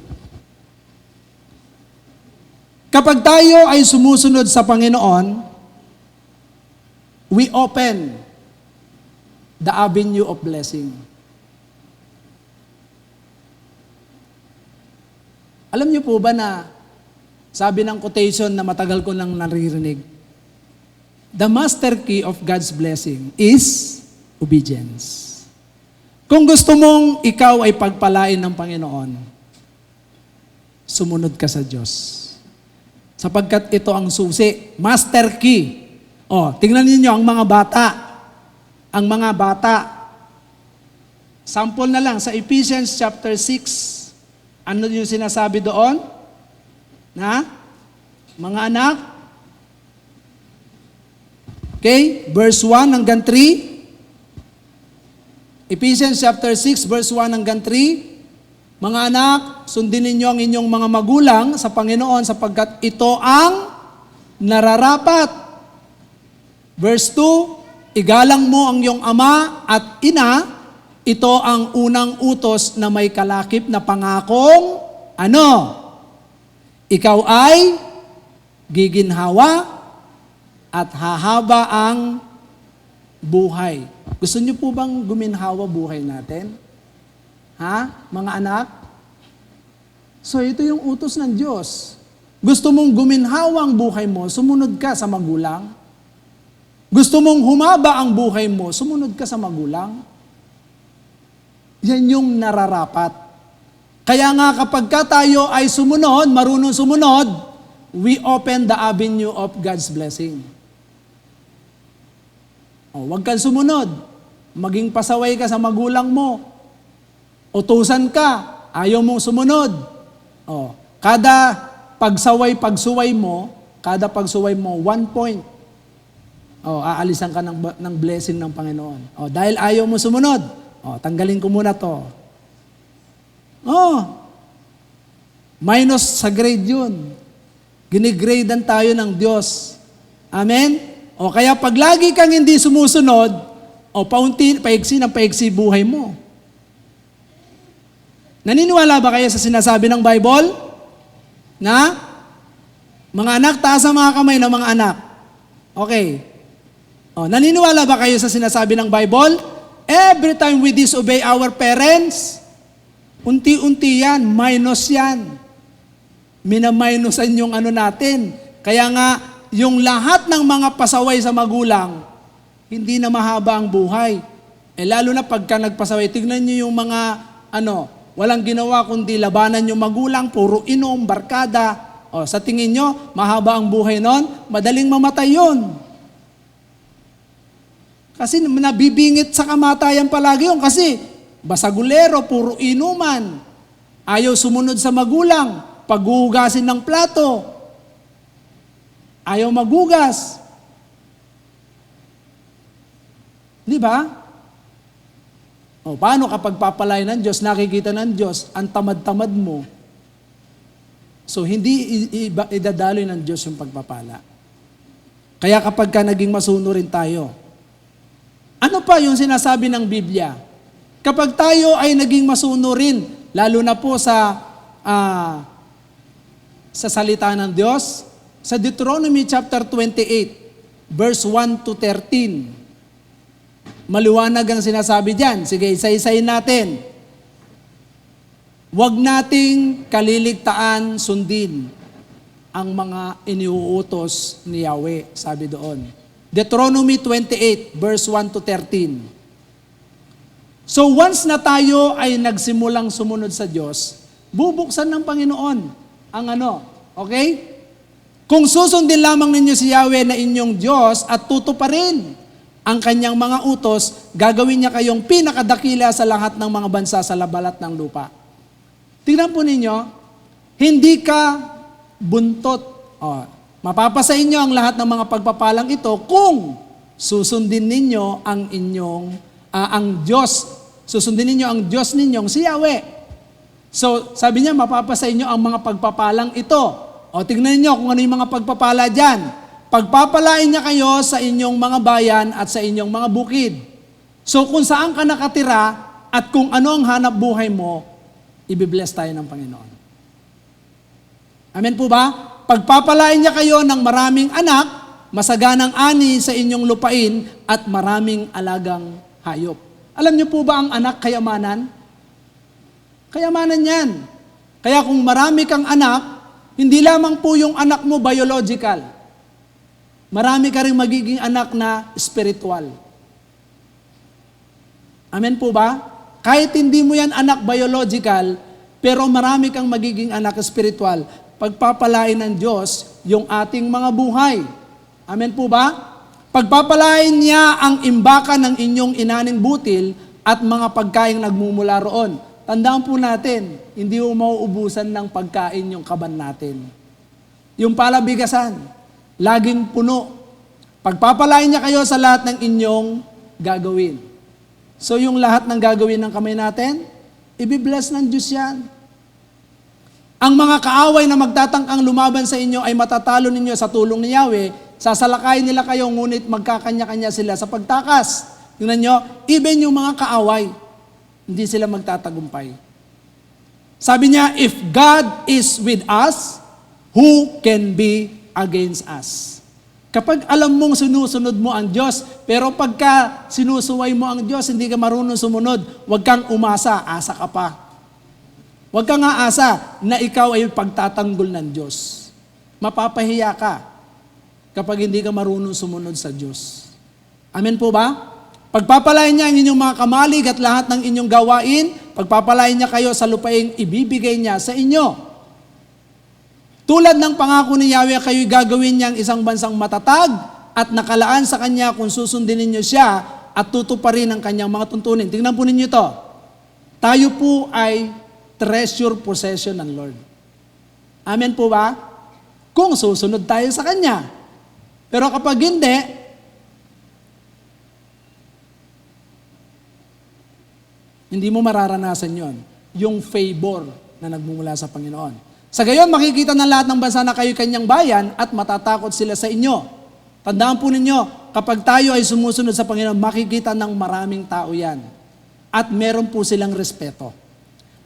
S3: Kapag tayo ay sumusunod sa Panginoon, we open the avenue of blessing. Alam niyo po ba na sabi ng quotation na matagal ko nang naririnig, the master key of God's blessing is obedience. Kung gusto mong ikaw ay pagpalain ng Panginoon, sumunod ka sa Diyos. Sapagkat ito ang susi, master key. Tingnan niyo ang mga bata. Ang mga bata. Sample na lang sa Ephesians chapter 6. Ano yung sinasabi doon? Mga anak, okay, verse 1 hanggang 3. Ephesians chapter 6, verse 1 hanggang 3. Mga anak, sundin ninyo ang inyong mga magulang sa Panginoon sapagkat ito ang nararapat. Verse 2, igalang mo ang iyong ama at ina. Ito ang unang utos na may kalakip na pangakong ikaw ay giginhawa at hahaba ang buhay. Gusto niyo po bang guminhawa buhay natin? Mga anak? So ito yung utos ng Diyos. Gusto mong guminhawa ang buhay mo, sumunod ka sa magulang. Gusto mong humaba ang buhay mo, sumunod ka sa magulang. Yan yung nararapat. Kaya nga kapag tayo ay sumunod, marunong sumunod, we open the avenue of God's blessing. Huwag kang sumunod. Maging pasaway ka sa magulang mo. Utusan ka, ayaw mong sumunod. Kada pagsuway mo, 1 point. Aalisan ka ng blessing ng Panginoon. Dahil ayaw mo sumunod, tanggalin ko muna to. Minus sa grade yun. Ginigradean tayo ng Diyos. Amen? Kaya pag lagi kang hindi sumusunod, paigsi ng paigsi buhay mo. Naniniwala ba kayo sa sinasabi ng Bible? Na? Mga anak, taas ang mga kamay ng mga anak. Okay. Naniniwala ba kayo sa sinasabi ng Bible? Every time we disobey our parents, unti-unti yan, minus yan. Minaminusan yung natin. Kaya nga, yung lahat ng mga pasaway sa magulang, hindi na mahaba ang buhay. Lalo na pagka nagpasaway, tignan nyo yung mga, walang ginawa kundi labanan yung magulang, puro inom, barkada. Sa tingin nyo, mahaba ang buhay nun, madaling mamatay yun. Kasi nabibingit sa kamatayan palagi yun. Kasi basagulero, puro inuman. Ayaw sumunod sa magulang. Paghuhugasin ng plato. Ayaw maghugas. Di ba? Paano kapag papalay ng Diyos, nakikita ng Diyos, ang tamad-tamad mo. So, hindi idadaloy ng Diyos yung pagpapala. Kaya kapag ka naging masunurin tayo, ano pa yung sinasabi ng Biblia? Kapag tayo ay naging masunurin, lalo na po sa salita ng Diyos, sa Deuteronomy chapter 28, verse 1 to 13, maliwanag ang sinasabi diyan. Sige, isa-isayin natin. Huwag nating kaliligtaan sundin ang mga iniuutos ni Yahweh, sabi doon. Deuteronomy 28, verse 1 to 13. So once na tayo ay nagsimulang sumunod sa Diyos, bubuksan ng Panginoon ang okay? Kung susundin lamang ninyo si Yahweh na inyong Diyos at tutuparin ang kanyang mga utos, gagawin niya kayong pinakadakila sa lahat ng mga bansa sa labalat ng lupa. Tingnan po ninyo, hindi ka buntot. Mapapasa inyo ang lahat ng mga pagpapalang ito kung susundin ninyo ang inyong, ang Diyos. Susundin ninyo ang Diyos ninyong si Yahweh. So, sabi niya, mapapasa inyo ang mga pagpapalang ito. Tingnan niyo kung ano yung mga pagpapala dyan. Pagpapalain niya kayo sa inyong mga bayan at sa inyong mga bukid. So kung saan ka nakatira at kung ano ang hanap buhay mo, ibibless tayo ng Panginoon. Amen po ba? Pagpapalain niya kayo ng maraming anak, masaganang ani sa inyong lupain at maraming alagang hayop. Alam niyo po ba ang anak kayamanan? Kayamanan yan. Kaya kung marami kang anak, hindi lamang po yung anak mo biological. Marami ka rin magiging anak na spiritual. Amen po ba? Kahit hindi mo yan anak biological, pero marami kang magiging anak spiritual. Pagpapalain ng Diyos yung ating mga buhay. Amen po ba? Pagpapalain niya ang imbakan ng inyong inaning butil at mga pagkaing nagmumula roon. Tandaan po natin, hindi mo mauubusan ng pagkain yung kaban natin. Yung palabigasan, laging puno. Pagpapalain niya kayo sa lahat ng inyong gagawin. So yung lahat ng gagawin ng kamay natin, ibibless ng Diyos yan. Ang mga kaaway na magtatangkang lumaban sa inyo ay matatalo ninyo sa tulong ni Yahweh, sasalakayin nila kayo, ngunit magkakanya-kanya sila sa pagtakas. Tingnan nyo, even yung mga kaaway, hindi sila magtatagumpay. Sabi niya, if God is with us, who can be against us? Kapag alam mong sinusunod mo ang Diyos, pero pagka sinusuway mo ang Diyos, hindi ka marunong sumunod, huwag kang umasa, asa ka pa. Huwag kang aasa na ikaw ay pagtatanggol ng Diyos. Mapapahiya ka kapag hindi ka marunong sumunod sa Diyos. Amen po ba? Pagpapalain niya ang inyong mga kamalig at lahat ng inyong gawain, pagpapalain niya kayo sa lupaing ibibigay niya sa inyo. Tulad ng pangako ni Yahweh, kayo'y gagawin niyang isang bansang matatag at nakalaan sa Kanya kung susundin ninyo siya at tutuparin ang Kanyang mga tuntunin. Tingnan po ninyo ito. Tayo po ay treasure possession ng Lord. Amen po ba? Kung susunod tayo sa Kanya. Pero kapag hindi mo mararanasan yon, yung favor na nagmumula sa Panginoon. Sa gayon, makikita ng lahat ng bansa na kayo'y Kanyang bayan at matatakot sila sa inyo. Tandaan po ninyo, kapag tayo ay sumusunod sa Panginoon, makikita ng maraming tao yan. At meron po silang respeto.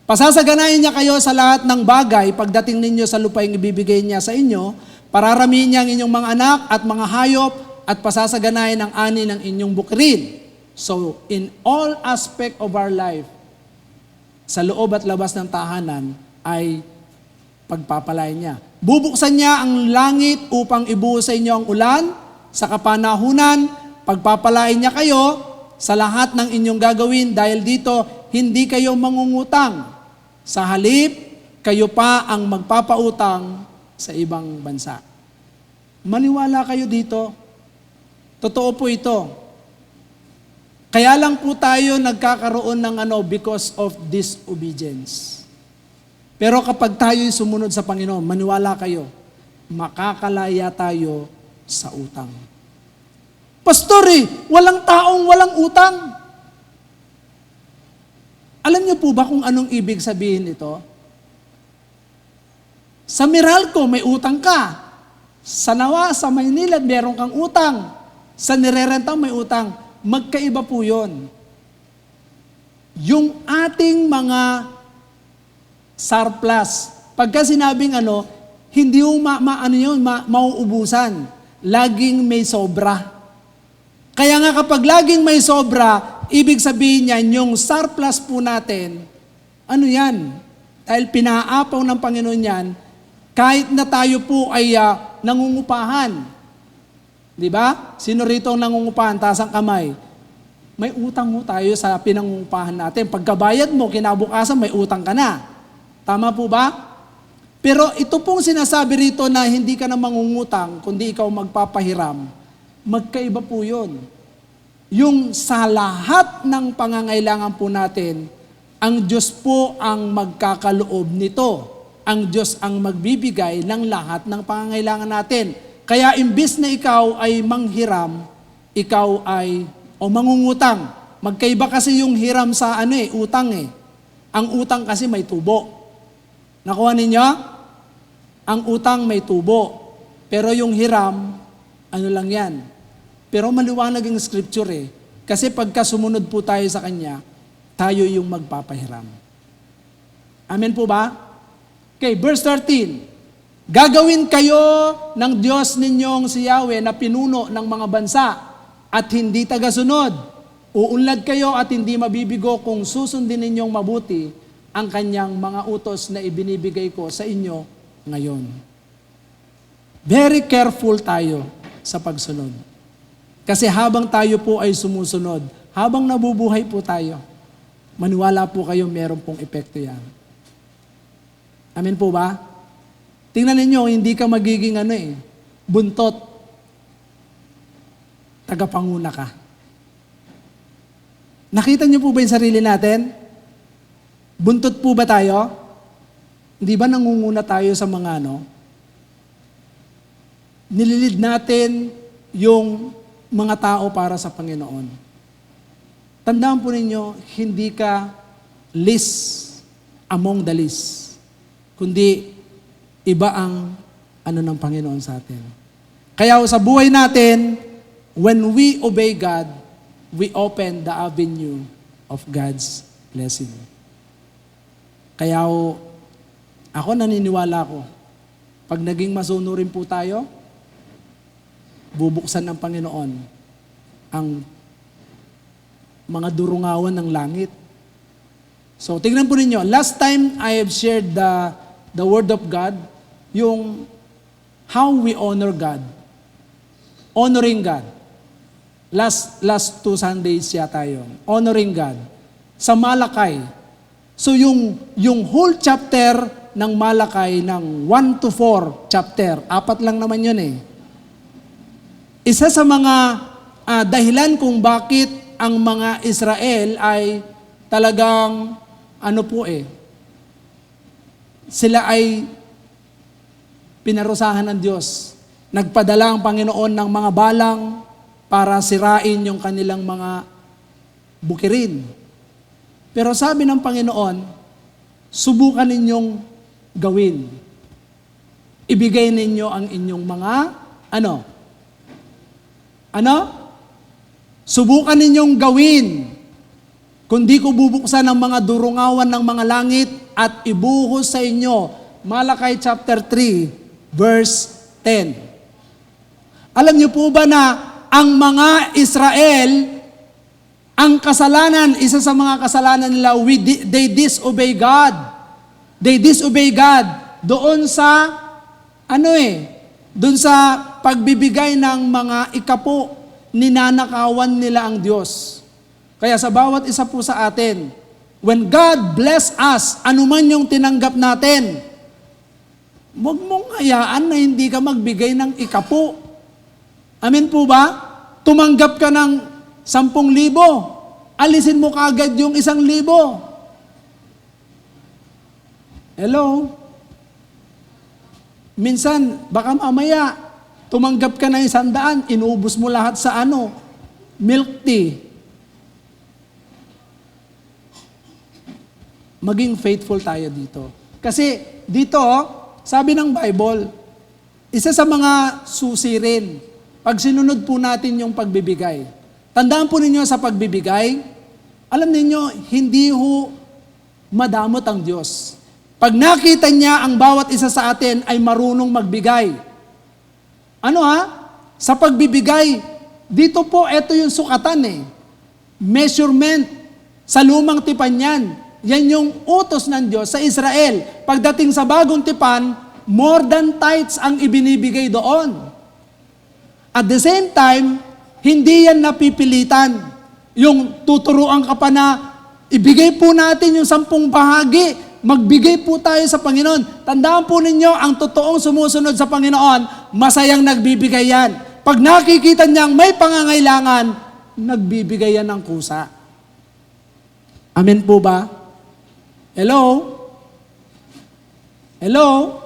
S3: Pasasaganayin niya kayo sa lahat ng bagay pagdating ninyo sa lupaing ibibigay niya sa inyo, pararamihin niya ang inyong mga anak at mga hayop at pasasaganayin ang ani ng inyong bukirin. So, in all aspect of our life, sa loob at labas ng tahanan, ay pagpapalain niya. Bubuksan niya ang langit upang ibuhos sa inyo ang ulan sa kapanahunan, pagpapalain niya kayo sa lahat ng inyong gagawin dahil dito hindi kayo mangungutang. Sa halip, kayo pa ang magpapautang sa ibang bansa. Maniwala kayo dito. Totoo po ito. Kaya lang po tayo nagkakaroon ng because of disobedience. Pero kapag tayo'y sumunod sa Panginoon, maniwala kayo, makakalaya tayo sa utang. Pastor, walang taong walang utang. Alam niyo po ba kung anong ibig sabihin ito? Sa Meralco, may utang ka. Sa Nawa, sa Maynila, meron kang utang. Sa nirerentang may utang. Magkaiba po yun. Yung ating mga surplus, pagka sinabing hindi yung mauubusan. Laging may sobra. Kaya nga kapag laging may sobra, ibig sabihin niyan, yung surplus po natin, yan? Dahil pinaapaw ng Panginoon yan, kahit na tayo po ay nangungupahan. Di ba? Sino rito ang nangungupahan? Taas ang kamay. May utang mo tayo sa pinangungupahan natin. Pagkabayad mo, kinabukasan may utang ka na. Tama po ba? Pero ito pong sinasabi rito na hindi ka na mangungutang, kundi ikaw magpapahiram, magkaiba po yun. Yung sa lahat ng pangangailangan po natin, ang Diyos po ang magkakaloob nito. Ang Diyos ang magbibigay ng lahat ng pangangailangan natin. Kaya imbis na ikaw ay manghiram, ikaw ay mangungutang. Magkaiba kasi yung hiram sa utang eh. Ang utang kasi may tubo. Nakuha ninyo? Ang utang may tubo. Pero yung hiram, lang yan. Pero maliwanag yung scripture eh. Kasi pagka sumunod po tayo sa Kanya, tayo yung magpapahiram. Amen po ba? Okay, verse 13. Gagawin kayo ng Diyos ninyong si Yahweh na pinuno ng mga bansa at hindi tagasunod. Uunlad kayo at hindi mabibigo kung susundin ninyong mabuti ang kanyang mga utos na ibinibigay ko sa inyo ngayon. Very careful tayo sa pagsunod. Kasi habang tayo po ay sumusunod, habang nabubuhay po tayo, maniwala po kayo meron pong epekto yan. Amen po ba? Tingnan ninyo, hindi ka magiging buntot. Tagapanguna ka. Nakita niyo po ba yung sarili natin? Buntot po ba tayo? Hindi ba nangunguna tayo sa mga nililid natin yung mga tao para sa Panginoon. Tandaan po ninyo, hindi ka least among the least, kundi iba ang ng Panginoon sa atin. Kaya sa buhay natin, when we obey God, we open the avenue of God's blessing. Kaya ako naniniwala ko, pag naging masunurin po tayo, bubuksan ng Panginoon ang mga durungawan ng langit. So, tingnan po ninyo, last time I have shared the Word of God, yung how we honor God. Honoring God. Last 2 Sundays yata yun. Honoring God. Sa Malakay. So yung whole chapter ng Malakay, ng 1 to 4 chapter, 4 lang naman yun eh. Isa sa mga dahilan kung bakit ang mga Israel ay talagang sila ay pinarusahan ng Diyos. Nagpadala ang Panginoon ng mga balang para sirain yung kanilang mga bukirin. Pero sabi ng Panginoon, subukan ninyong gawin. Ibigay ninyo ang inyong mga, Subukan ninyong gawin. Kundi ko bubuksan ang mga durungawan ng mga langit at ibuhos sa inyo. Malakay chapter 3, verse 10. Alam niyo po ba na ang mga Israel, ang kasalanan, isa sa mga kasalanan nila, they disobey God. They disobey God doon sa dun sa pagbibigay ng mga ikapo, ninanakawan nila ang Diyos. Kaya sa bawat isa po sa atin, when God bless us, anuman yung tinanggap natin, huwag mong hayaan na hindi ka magbigay ng ikapo. Amen po ba? Tumanggap ka ng 10,000, alisin mo kaagad yung 1,000. Hello? Minsan, baka mamaya, tumanggap ka ng 100, inubos mo lahat sa milk tea. Maging faithful tayo dito. Kasi dito, sabi ng Bible, isa sa mga susi rin, pag sinunod po natin yung pagbibigay. Tandaan po ninyo sa pagbibigay, alam ninyo, hindi madamot ang Diyos. Pag nakita niya ang bawat isa sa atin ay marunong magbigay. Sa pagbibigay, dito po, ito yung sukatan measurement. Sa lumang tipan yan. Yan yung utos ng Diyos sa Israel. Pagdating sa bagong tipan, more than tithes ang ibinibigay doon. At the same time, hindi yan napipilitan. Yung tuturuan ka pa na, ibigay po natin yung 10 bahagi, magbigay po tayo sa Panginoon. Tandaan po ninyo, ang totoong sumusunod sa Panginoon, masayang nagbibigay yan. Pag nakikita niyang may pangangailangan, nagbibigay yan ng kusa. Amen po ba? Hello? Hello?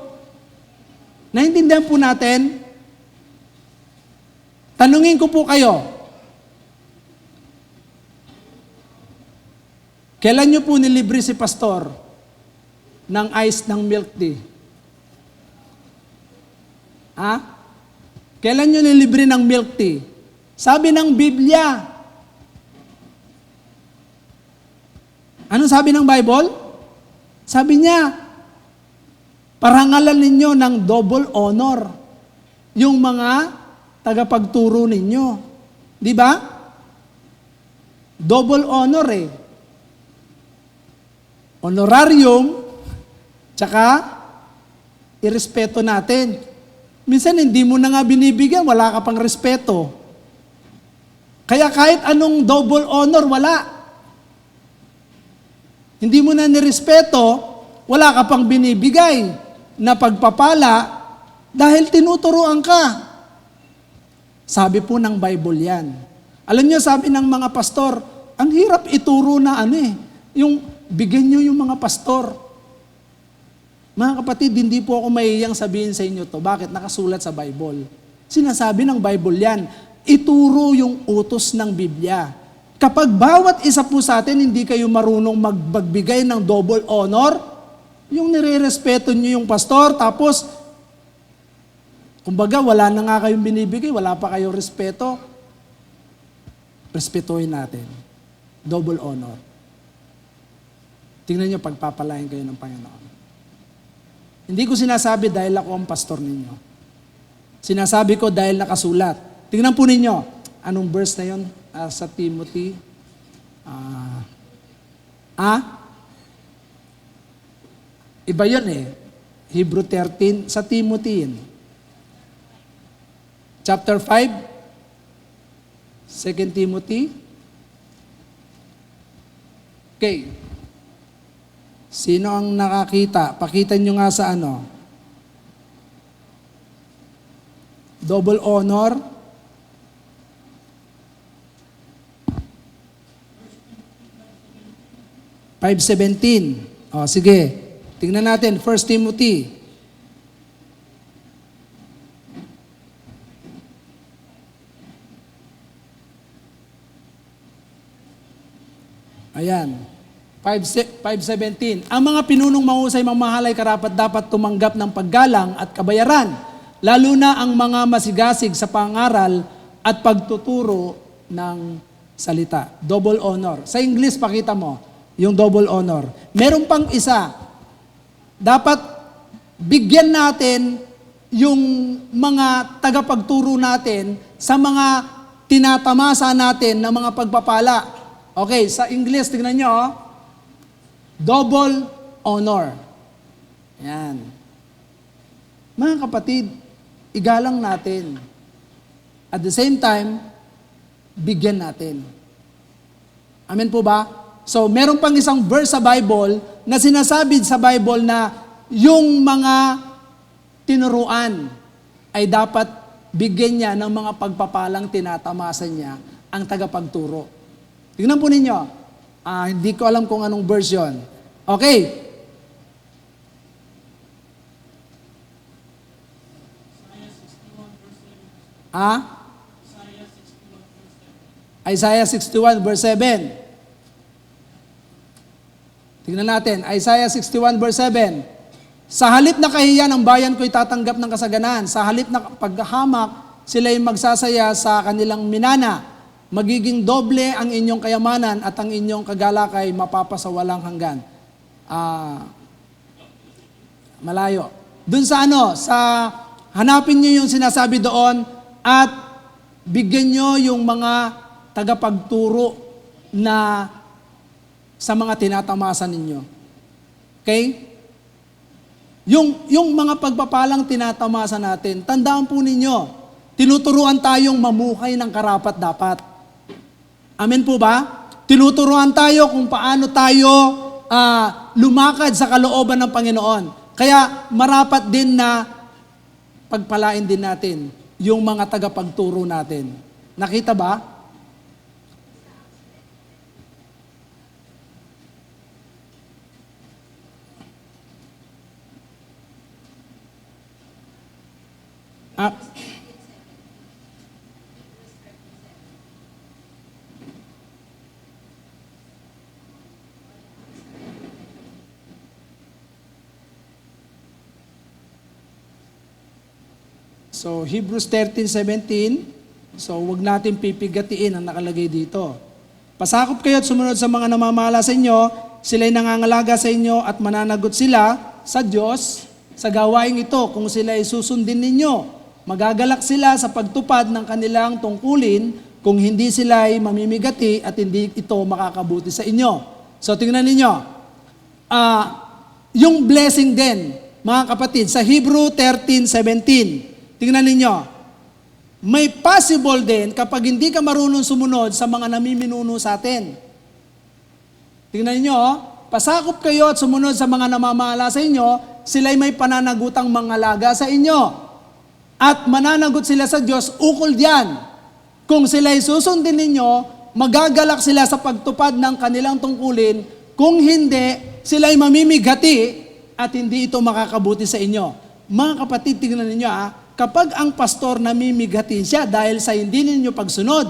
S3: Naintindihan po natin? Tanungin ko po kayo, kailan nyo po nilibre si pastor ng ice ng milk tea? Kailan nyo nilibre ng milk tea? Sabi ng Biblia. Ano sabi ng Bible? Sabi niya, parangalan ninyo ng double honor yung mga tagapagturo ninyo. Di ba? Double honor Honorarium, tsaka irespeto natin. Minsan hindi mo na nga binibigyan, wala ka pang respeto. Kaya kahit anong double honor, wala. Hindi mo na nirespeto, wala ka pang binibigay na pagpapala dahil tinuturuan ka. Sabi po ng Bible yan. Alam niyo, sabi ng mga pastor, ang hirap ituro na yung bigyan niyo yung mga pastor. Mga kapatid, hindi po ako mahihiyang sabihin sa inyo to. Bakit? Nakasulat sa Bible. Sinasabi ng Bible yan. Ituro yung utos ng Biblia. Kapag bawat isa po sa atin, hindi kayo marunong magbigay ng double honor, yung nire-respeto niyo yung pastor, tapos, kumbaga, wala na nga kayong binibigay, wala pa kayong respeto, respetuhin natin. Double honor. Tingnan niyo, pagpapalain kayo ng Panginoon. Hindi ko sinasabi dahil ako ang pastor ninyo. Sinasabi ko dahil nakasulat. Tingnan po ninyo, anong verse na yun sa Timothy? Iba yun Hebrew 13, sa Timothy yun. Chapter 5, 2 Timothy. Okay. Sino ang nakakita? Pakita nyo nga sa double honor. (5:17). Sige. Tingnan natin, 1 Timothy. Ayan. 5:17. Ang mga pinunong mahusay mamahalay karapat dapat tumanggap ng paggalang at kabayaran, lalo na ang mga masigasig sa pangaral at pagtuturo ng salita. Double honor. Sa English, pakita mo yung double honor. Meron pang isa. Dapat bigyan natin yung mga tagapagturo natin sa mga tinatamasa natin ng mga pagpapala. Okay, sa English, tingnan nyo, double honor. Yan. Mga kapatid, igalang natin. At the same time, bigyan natin. Amen po ba? So, meron pang isang verse sa Bible na sinasabi sa Bible na yung mga tinuruan ay dapat bigyan niya ng mga pagpapalang tinatamasa niya ang tagapagturo. Tingnan po ninyo. Hindi ko alam kung anong verse yun. Okay. Isaiah 61 verse 7. Tingnan natin, Isaiah 61 verse 7. Sa halip na kahiyan, ang bayan ko'y tatanggap ng kasaganan. Sa halip na paghahamak, sila'y magsasaya sa kanilang minana. Magiging doble ang inyong kayamanan at ang inyong kagalakay mapapasawalang hanggan. Malayo. Dun sa hanapin niyo yung sinasabi doon at bigyan niyo yung mga tagapagturo na sa mga tinatamasa ninyo. Okay? Yung mga pagpapalang tinatamasa natin, tandaan po ninyo, tinuturuan tayong mamuhay ng karapat-dapat. Amen po ba? Tinuturuan tayo kung paano tayo lumakad sa kalooban ng Panginoon. Kaya marapat din na pagpalain din natin yung mga tagapagturo natin. Nakita ba? So, Hebrews 13:17. So, wag natin pipigatiin ang nakalagay dito. Pasakop kayo at sumunod sa mga namamahala sa inyo, sila'y nangangalaga sa inyo at mananagot sila sa Diyos sa gawaing ito kung sila'y susundin ninyo. Magagalak sila sa pagtupad ng kanilang tungkulin kung hindi sila'y mamimigati at hindi ito makakabuti sa inyo. So, tingnan ninyo. Yung blessing din, mga kapatid, sa Hebrew 13:17. Tingnan ninyo, may possible din kapag hindi ka marunong sumunod sa mga namiminuno sa atin. Tingnan ninyo, pasakop kayo at sumunod sa mga namamahala sa inyo, sila'y may pananagutang mangalaga sa inyo. At mananagot sila sa Diyos, ukol diyan. Kung sila'y susundin ninyo, magagalak sila sa pagtupad ng kanilang tungkulin, kung hindi, sila'y mamimigati at hindi ito makakabuti sa inyo. Mga kapatid, tingnan ninyo kapag ang pastor namimigati siya dahil sa hindi ninyo pagsunod,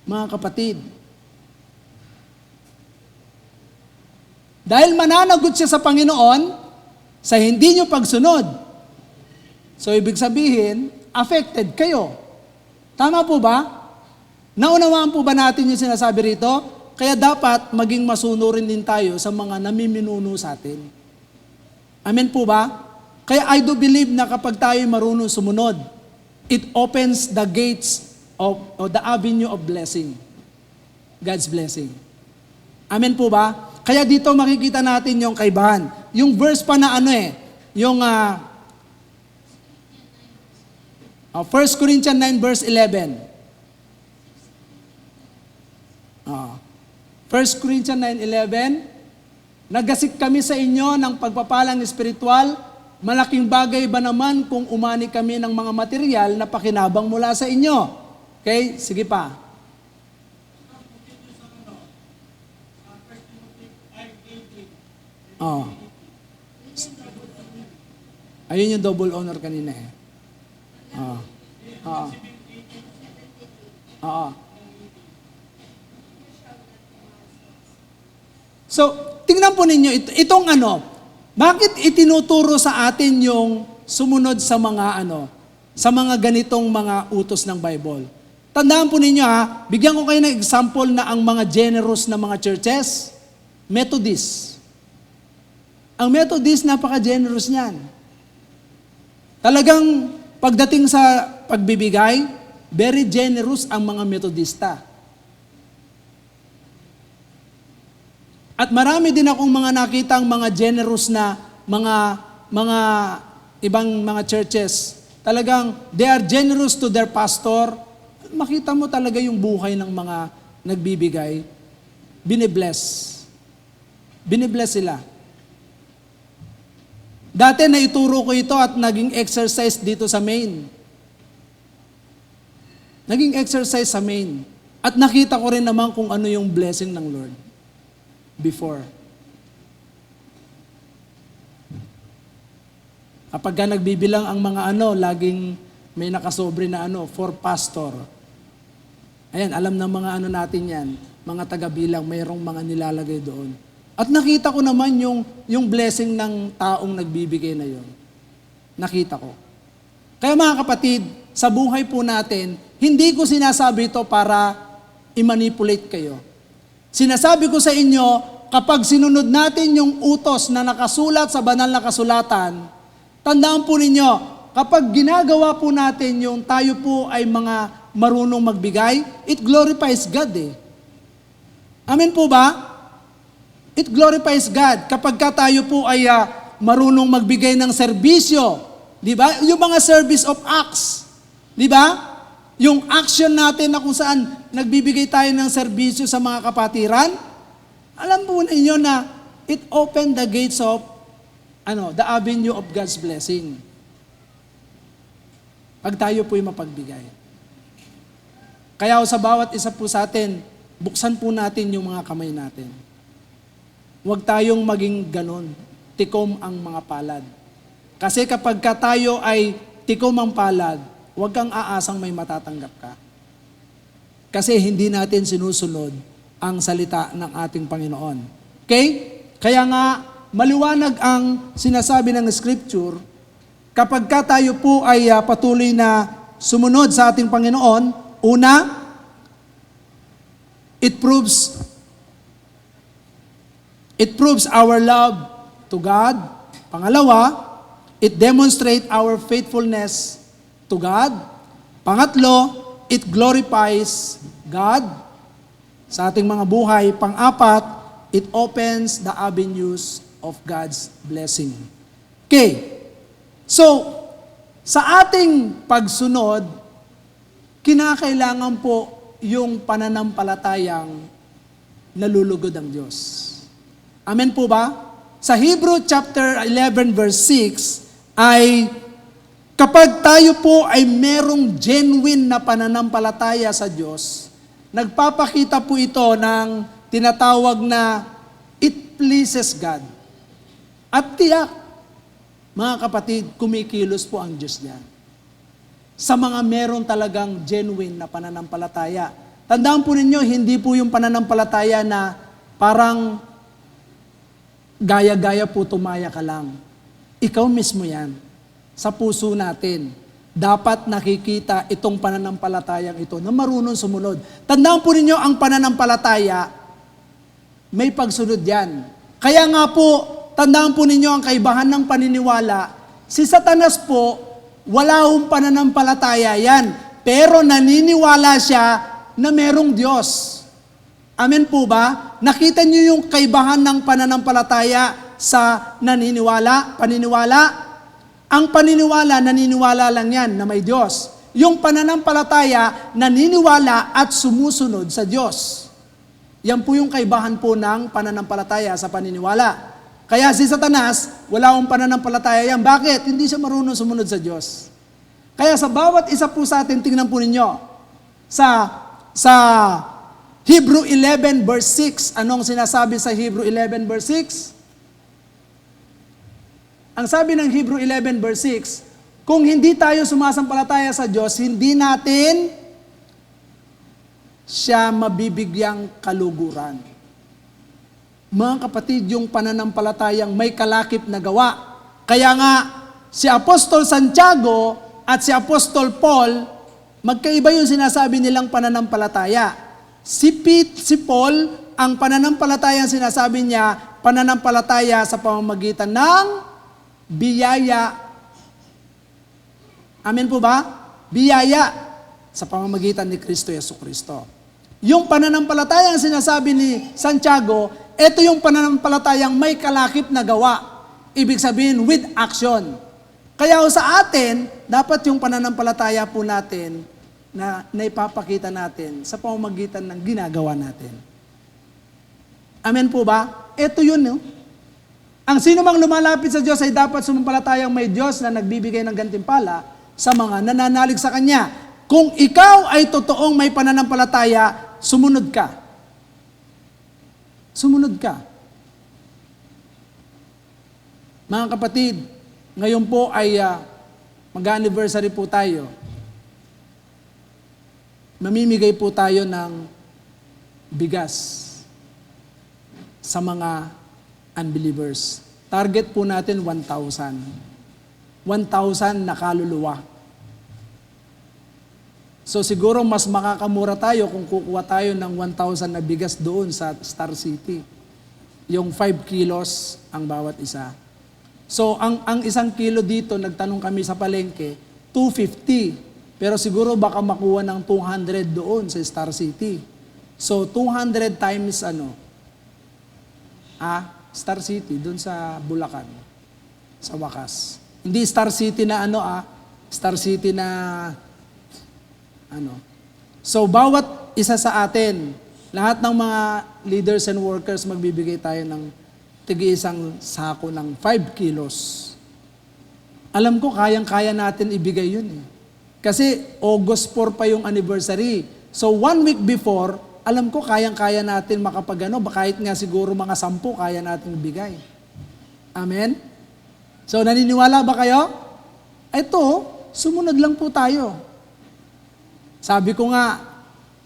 S3: mga kapatid, dahil mananagot siya sa Panginoon sa hindi nyo pagsunod, so ibig sabihin, affected kayo. Tama po ba? Naunawaan po ba natin yung sinasabi rito? Kaya dapat maging masunurin din tayo sa mga namiminuno sa atin. Amen po ba? Kaya I do believe na kapag tayo marunong sumunod, it opens the gates of the avenue of blessing. God's blessing. Amen po ba? Kaya dito makikita natin yung kaibahan. Yung verse pa na yung 1 Corinthians 9 verse 11. 1 Corinthians 9:11, nagasik kami sa inyo ng pagpapalang espiritual. Malaking bagay ba naman kung umani kami ng mga material na pakinabang mula sa inyo? Okay, sige pa. Ayun yung double honor kanina . So, tingnan po ninyo, itong bakit itinuturo sa atin yung sumunod sa mga sa mga ganitong mga utos ng Bible? Tandaan po ninyo bigyan ko kayo ng example na ang mga generous na mga churches, Methodist. Ang Methodist, napaka-generous niyan. Talagang pagdating sa pagbibigay, very generous ang mga Methodista. At marami din akong mga nakitang mga generous na mga ibang mga churches, talagang they are generous to their pastor. Makita mo talaga yung buhay ng mga nagbibigay. Binibless. Binibless sila. Dati naituro ko ito at naging exercise dito sa Maine. Naging exercise sa Maine. At nakita ko rin naman kung ano yung blessing ng Lord before. Kapag ka nagbibilang ang mga laging may nakasobre na for pastor. Ayan, alam ng mga natin yan, mga taga-bilang, mayroong mga nilalagay doon. At nakita ko naman yung blessing ng taong nagbibigay na yon. Nakita ko. Kaya mga kapatid, sa buhay po natin, hindi ko sinasabi ito para i-manipulate kayo. Sinasabi ko sa inyo, kapag sinunod natin yung utos na nakasulat sa banal na kasulatan, tandaan po ninyo, kapag ginagawa po natin yung tayo po ay mga marunong magbigay, it glorifies God eh. Amen po ba? It glorifies God. Kapag tayo po ay marunong magbigay ng serbisyo, di ba? Yung mga service of acts, di ba? Yung action natin na kung saan nagbibigay tayo ng serbisyo sa mga kapatiran, alam po ninyo na it opened the gates of the avenue of God's blessing. Pag tayo po'y mapagbigay. Kaya sa bawat isa po sa atin, buksan po natin yung mga kamay natin. Huwag tayong maging ganon, tikom ang mga palad. Kasi kapag tayo ay tikom ang palad, huwag kang aasang may matatanggap ka. Kasi hindi natin sinusunod ang salita ng ating Panginoon. Okay? Kaya nga, maliwanag ang sinasabi ng Scripture, kapag tayo po ay patuloy na sumunod sa ating Panginoon, una, it proves our love to God. Pangalawa, it demonstrates our faithfulness to God. Pangatlo, it glorifies God sa ating mga buhay. Pang-apat, it opens the avenues of God's blessing. Okay. So, sa ating pagsunod, kinakailangan po yung pananampalatayang nalulugod ang Diyos. Amen po ba? Sa Hebrew chapter 11 verse 6 ay kapag tayo po ay merong genuine na pananampalataya sa Diyos, nagpapakita po ito ng tinatawag na it pleases God. At tiyak, mga kapatid, kumikilos po ang Diyos niyan. Sa mga meron talagang genuine na pananampalataya. Tandaan po ninyo, hindi po yung pananampalataya na parang gaya-gaya po tumaya ka lang. Ikaw mismo yan. Sa puso natin, dapat nakikita itong pananampalatayang ito na marunong sumunod. Tandaan po ninyo, ang pananampalataya, may pagsunod yan. Kaya nga po, tandaan po ninyo ang kaibahan ng paniniwala. Si Satanas po, wala hong pananampalataya yan. Pero naniniwala siya na merong Diyos. Amen po ba? Nakita niyo yung kaibahan ng pananampalataya sa paniniwala? Ang paniniwala, naniniwala lang yan na may Diyos. Yung pananampalataya, naniniwala at sumusunod sa Diyos. Yan po yung kaibahan po ng pananampalataya sa paniniwala. Kaya si Satanas, wala akong pananampalataya yan. Bakit? Hindi siya marunong sumunod sa Diyos. Kaya sa bawat isa po sa atin, tingnan po ninyo, sa Hebrew 11 verse 6, anong sinasabi sa Hebrew 11 verse 6? Ang sabi ng Hebrew 11 verse 6, kung hindi tayo sumasampalataya sa Diyos, hindi natin siya mabibigyang kaluguran. Mga kapatid, yung pananampalatayang may kalakip na gawa. Kaya nga, si Apostol Santiago at si Apostol Paul, magkaiba yung sinasabi nilang pananampalataya. Si Paul, ang pananampalatayang sinasabi niya, pananampalataya sa pamamagitan ng biyaya. Amen po ba? Biyaya sa pamamagitan ni Kristo Jesucristo. Yung pananampalatayang sinasabi ni Santiago, ito yung pananampalatayang may kalakip na gawa. Ibig sabihin, with action. Kaya ho sa atin, dapat yung pananampalataya po natin na naipapakita natin sa pamamagitan ng ginagawa natin. Amen po ba? Ito yun, no? Ang sino mang lumalapit sa Diyos ay dapat sumampalatayang may Diyos na nagbibigay ng gantimpala sa mga nananalig sa Kanya. Kung ikaw ay totoong may pananampalataya, sumunod ka. Sumunod ka. Mga kapatid, ngayon po ay mag-anniversary po tayo. Mamimigay po tayo ng bigas sa mga unbelievers. Target po natin 1,000. 1,000 na kaluluwa. So siguro mas makakamura tayo kung kukuha tayo ng 1,000 na bigas doon sa Star City. Yung 5 kilos ang bawat isa. So ang isang kilo dito, nagtanong kami sa palengke, 250. Pero siguro baka makuha ng 200 doon sa Star City. So 200 times Star City, doon sa Bulacan, sa wakas. Hindi Star City na Star City na So bawat isa sa atin, lahat ng mga leaders and workers, magbibigay tayo ng tig-isang sako ng 5 kilos. Alam ko, kayang-kaya natin ibigay yun eh. Kasi August 4 pa yung anniversary. So 1 week before, alam ko kayang-kaya natin kahit nga siguro mga 10 kaya natin ibigay. Amen? So naniniwala ba kayo? Ito, sumunod lang po tayo. Sabi ko nga,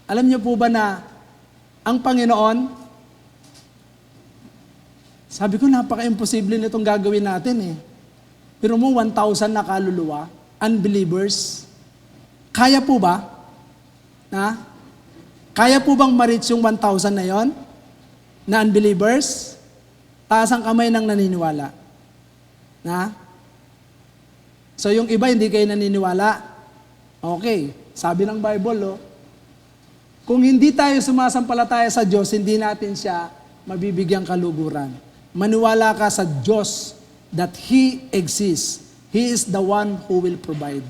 S3: alam niyo po ba na ang Panginoon, sabi ko napaka-imposible nitong gagawin natin eh. Pero mo 1,000 na kaluluwa, unbelievers, kaya po ba? Kaya po bang ma-reach yung 1,000 na yon? Na unbelievers? Taas ang kamay ng naniniwala. So yung iba hindi kayo naniniwala. Okay, sabi ng Bible, kung hindi tayo sumasampalataya sa Diyos, hindi natin siya mabibigyang kaluguran. Maniwala ka sa Diyos that He exists. He is the one who will provide.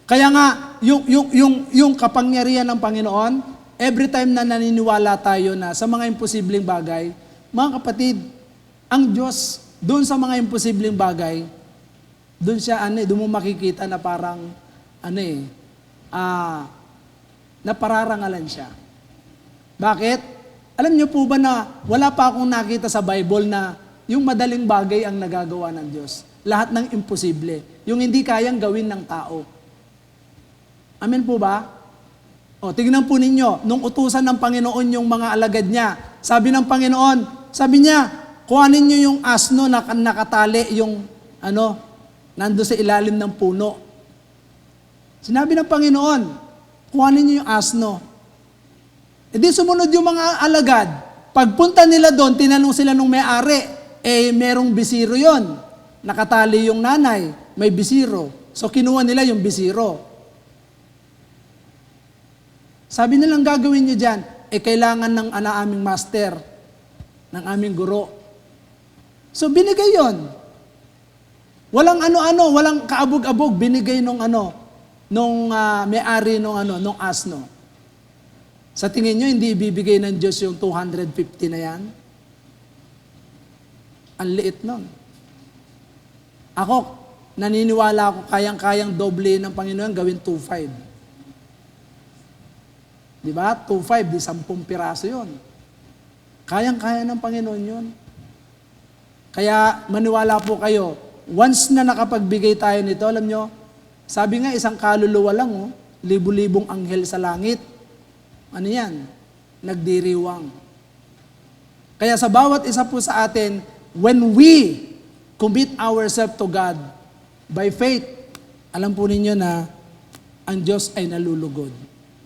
S3: Kaya nga, yung kapangyarihan ng Panginoon, every time na naniniwala tayo na sa mga imposibleng bagay, mga kapatid, ang Diyos, doon sa mga imposibleng bagay, doon siya, doon mo makikita na parang, napararangalan siya. Bakit? Alam niyo po ba na wala pa akong nakita sa Bible na yung madaling bagay ang nagagawa ng Diyos. Lahat ng imposible. Yung hindi kayang gawin ng tao. Amen po ba? Tingnan po ninyo, nung utusan ng Panginoon yung mga alagad niya, sabi ng Panginoon, sabi niya, kuhanin niyo yung asno na nakatali yung, nando sa ilalim ng puno. Sinabi ng Panginoon, kuhanin niyo yung asno. E di sumunod yung mga alagad. Pagpunta nila doon, tinanong sila nung may-ari, merong bisiro yon. Nakatali yung nanay, may bisiro. So kinuha nila yung bisiro. Sabi nilang gagawin nyo dyan, kailangan ng aming master, ng aming guro. So binigay yon. Walang walang kaabog-abog, binigay nung may-ari nung asno. Sa tingin nyo, hindi ibibigay ng Diyos yung 250 na yan? Ang liit nun. Ako, naniniwala ako, kayang-kayang doble ng Panginoon gawin 2.5. Diba? 2.5, di 10 piraso yun. Kayang-kaya ng Panginoon yun. Kaya maniwala po kayo, once na nakapagbigay tayo nito, alam nyo, sabi nga isang kaluluwa lang, libu-libong anghel sa langit. Ano yan? Nagdiriwang. Kaya sa bawat isa po sa atin, when we commit ourselves to God by faith, alam po ninyo na ang Diyos ay nalulugod.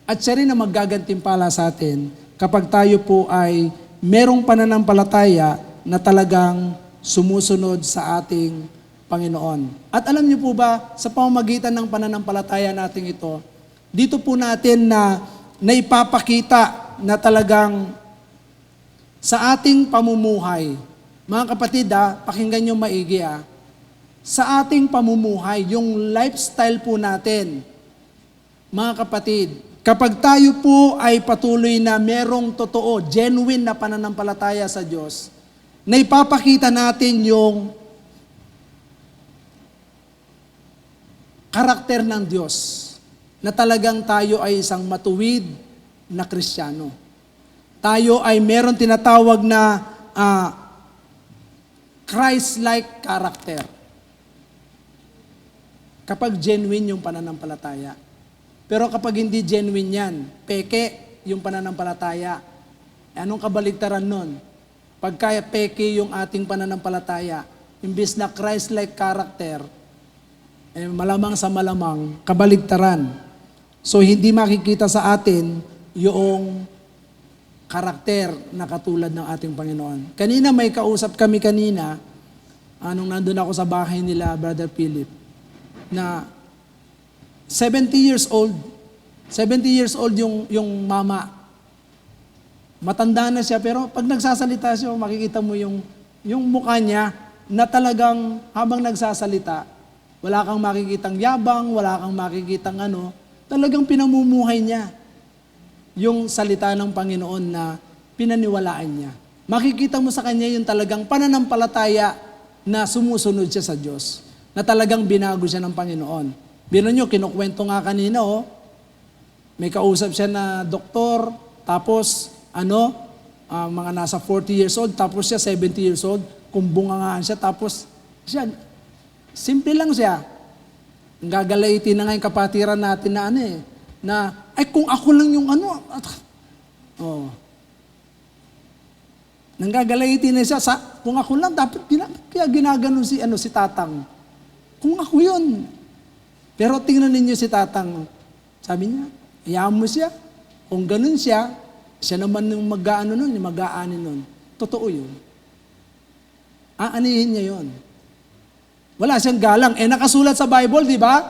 S3: At siya rin na maggagantimpala sa atin kapag tayo po ay merong pananampalataya na talagang sumusunod sa ating Panginoon. At alam niyo po ba, sa pamamagitan ng pananampalataya natin ito, dito po natin na naipapakita na talagang sa ating pamumuhay, mga kapatid pakinggan niyo maigi sa ating pamumuhay, yung lifestyle po natin. Mga kapatid, kapag tayo po ay patuloy na merong totoo, genuine na pananampalataya sa Diyos, na ipapakita natin yung karakter ng Diyos, na talagang tayo ay isang matuwid na Kristiyano. Tayo ay meron tinatawag na Christ-like character. Kapag genuine yung pananampalataya. Pero kapag hindi genuine yan, peke yung pananampalataya. Anong kabaligtaran nun? Pagka peke yung ating pananampalataya, imbis na Christ-like character, malamang sa malamang, kabaligtaran. So hindi makikita sa atin yung karakter na katulad ng ating Panginoon. Kanina may kausap kami nung nandun ako sa bahay nila, Brother Philip, na 70 years old yung mama. Matanda na siya, pero pag nagsasalita siya, makikita mo yung mukha niya na talagang habang nagsasalita, wala kang makikitang yabang, wala kang makikitang talagang pinamumuhay niya yung salita ng Panginoon na pinaniwalaan niya. Makikita mo sa kanya yung talagang pananampalataya na sumusunod siya sa Diyos, na talagang binago siya ng Panginoon. Biro nyo, kinukwento nga kanina, may kausap siya na doktor, tapos mga nasa 40 years old, tapos siya 70 years old, kumbungangaan siya, tapos siya, simple lang siya. Gagalaitin na nga yung kapatiran natin na kung ako lang yung Nanggagalaitin na siya, kung ako lang, dapat kaya ginaganon si Tatang. Kung ako yun. Pero tingnan ninyo si Tatang. Sabi niya, hayaan mo siya. Kung ganun siya naman yung mag-aanin nun. Totoo yun. Aanihin niya yun. Wala siyang galang. Nakasulat sa Bible, di ba?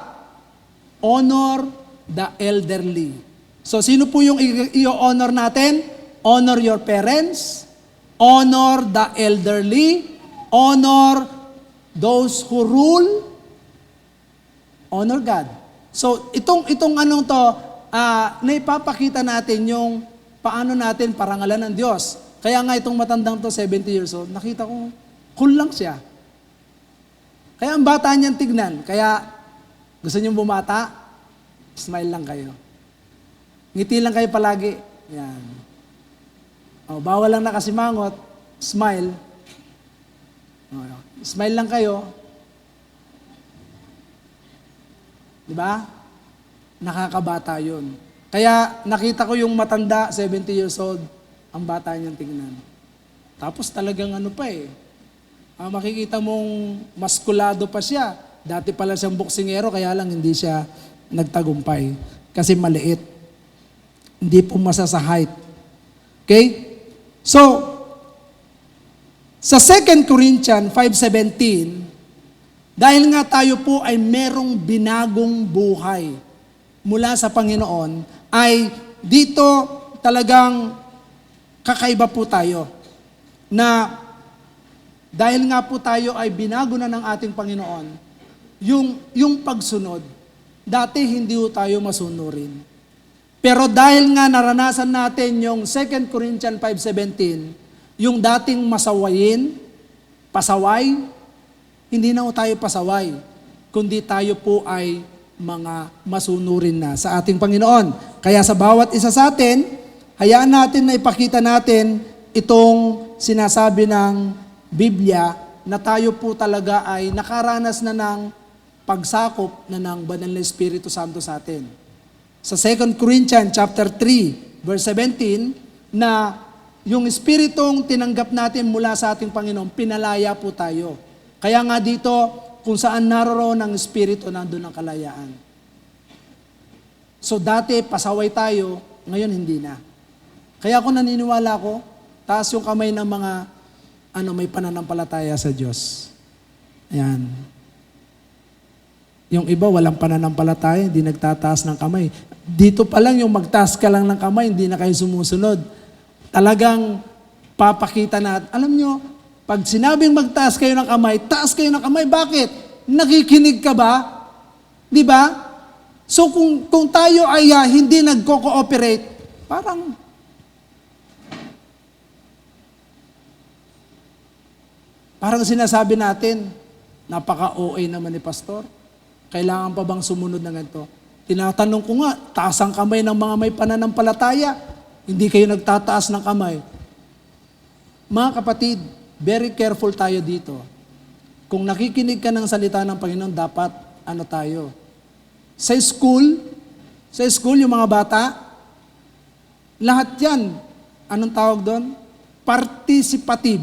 S3: Honor the elderly. So, sino po yung i-honor natin? Honor your parents, honor the elderly, honor those who rule, honor God. So, itong naipapakita natin yung paano natin parangalan ng Diyos. Kaya nga itong matandang to, 70 years old, nakita ko, cool lang siya. Kaya ang bata niyan tignan. Kaya gusto niyong bumata, smile lang kayo. Ngiti lang kayo palagi. Yan. Bawal lang nakasimangot, smile. Smile lang kayo. Di ba? Nakakabata yun. Kaya nakita ko yung matanda, 70 years old, ang bata niyang tingnan. Tapos talagang makikita mong maskulado pa siya. Dati pala siyang boksingero, kaya lang hindi siya nagtagumpay. Kasi maliit. Hindi pumasa sa height. Okay? So, sa 2 Corinthians 5:17, dahil nga tayo po ay merong binagong buhay mula sa Panginoon, ay dito talagang kakaiba po tayo. Na dahil nga po tayo ay binago na ng ating Panginoon, yung pagsunod, dati hindi po tayo masunurin. Pero dahil nga naranasan natin yung 2 Corinthians 5:17, yung dating pasaway, hindi na po tayo pasaway, kundi tayo po ay mga masunurin na sa ating Panginoon. Kaya sa bawat isa sa atin, hayaan natin na ipakita natin itong sinasabi ng Biblia na tayo po talaga ay nakaranas na ng pagsakop na ng Banal na Espiritu Santo sa atin. Sa 2 Corinthians chapter 3, verse 17, na yung Espiritong tinanggap natin mula sa ating Panginoon, pinalaya po tayo. Kaya nga dito, kung saan naroroon ang Espiritu, nandun ang kalayaan. So dati, pasaway tayo, ngayon hindi na. Kaya ako naniniwala ko, taas yung kamay ng mga may pananampalataya sa Diyos. Ayan. Yung iba, walang pananampalataya, hindi nagtataas ng kamay. Dito pa lang, yung magtaas ka lang ng kamay, hindi na kayo sumusunod. Talagang papakita na, alam nyo, pag sinabing magtaas kayo ng kamay, taas kayo ng kamay. Bakit? Nakikinig ka ba? Di ba? So kung tayo ay hindi nagko-cooperate, parang sinasabi natin, napaka-OA naman ni pastor. Kailangan pa bang sumunod ng ganito? Tinatanong ko nga, taas ang kamay ng mga may pananampalataya. Hindi kayo nagtataas ng kamay. Mga kapatid, very careful tayo dito. Kung nakikinig ka ng salita ng Panginoon, dapat tayo? Sa school, yung mga bata, lahat yan, anong tawag doon? Participative.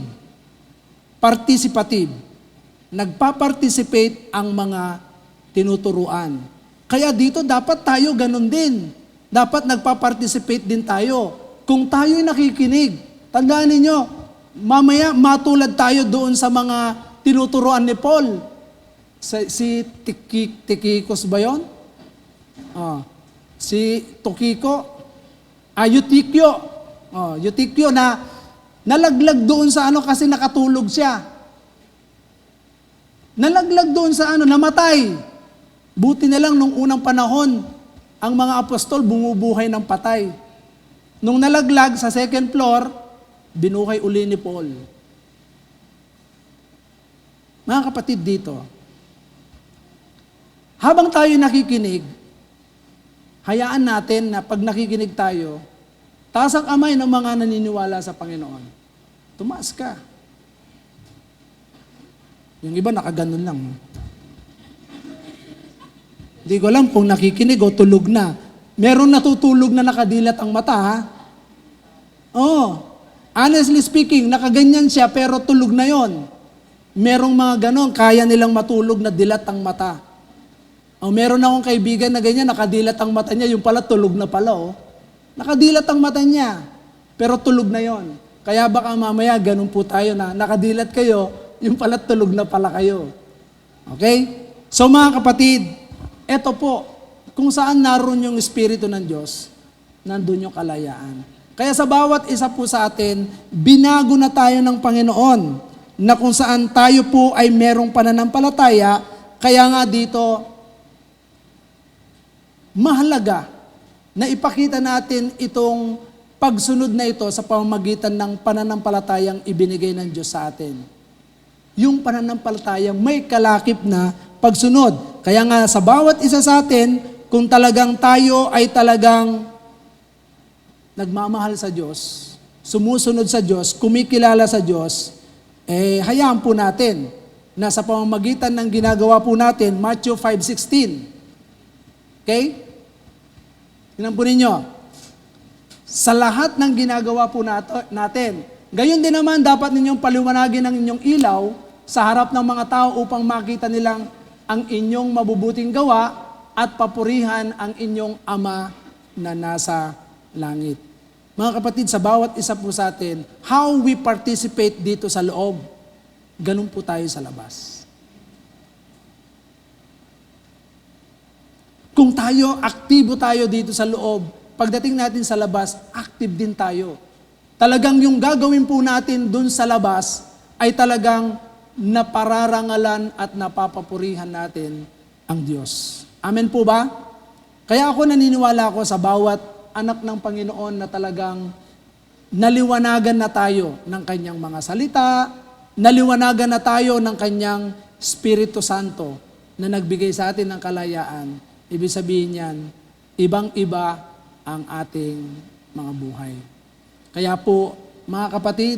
S3: Nagpa-participate ang mga tinuturuan. Kaya dito dapat tayo ganun din. Dapat nagpa-participate din tayo. Kung tayo'y nakikinig, tandaan ninyo, mamaya matulad tayo doon sa mga tinuturuan ni Paul. Si Tikikos ba yun? Si Tukiko? Eutikyo na nalaglag doon sa kasi nakatulog siya. Nalaglag doon sa namatay. Buti na lang nung unang panahon, ang mga apostol bumubuhay ng patay. Nung nalaglag sa second floor, binuhay uli ni Paul. Mga kapatid dito, habang tayo nakikinig, hayaan natin na pag nakikinig tayo, taas ang kamay ng mga naniniwala sa Panginoon. Tumaas ka. Yung iba nakaganon lang. Hindi ko alam kung nakikinig o tulog na. Meron natutulog na nakadilat ang mata, ha? Honestly speaking, nakaganyan siya pero tulog na yon. Merong mga ganon, kaya nilang matulog na dilat ang mata. Meron akong kaibigan na ganyan, nakadilat ang mata niya, yung pala tulog na pala, Nakadilat ang mata niya, pero tulog na yon. Kaya baka mamaya ganun po tayo na nakadilat kayo, yung pala tulog na pala kayo. Okay? So mga kapatid, eto po, kung saan naroon yung Espiritu ng Diyos, nandun yung kalayaan. Kaya sa bawat isa po sa atin, binago na tayo ng Panginoon, na kung saan tayo po ay merong pananampalataya, kaya nga dito, mahalaga na ipakita natin itong pagsunod na ito sa pamamagitan ng pananampalatayang ibinigay ng Diyos sa atin. Yung pananampalatayang may kalakip na pagsunod. Kaya nga sa bawat isa sa atin, kung talagang tayo ay talagang nagmamahal sa Diyos, sumusunod sa Diyos, kumikilala sa Diyos, hayaan po natin na sa pamamagitan ng ginagawa po natin, Matthew 5:16. Okay? Tingnan po ninyo. Sa lahat ng ginagawa po natin, gayon din naman dapat ninyong paliwanagin ang inyong ilaw sa harap ng mga tao upang makita nilang ang inyong mabubuting gawa at papurihan ang inyong Ama na nasa langit. Mga kapatid, sa bawat isa po sa atin, how we participate dito sa loob, ganun po tayo sa labas. Kung tayo, aktibo tayo dito sa loob, pagdating natin sa labas, active din tayo. Talagang yung gagawin po natin dun sa labas ay talagang napararangalan at napapapurihan natin ang Diyos. Amen po ba? Kaya ako naniniwala ako sa bawat anak ng Panginoon na talagang naliwanagan na tayo ng kanyang mga salita, naliwanagan na tayo ng kanyang Espiritu Santo na nagbigay sa atin ng kalayaan. Ibig sabihin yan, ibang-iba ang ating mga buhay. Kaya po, mga kapatid,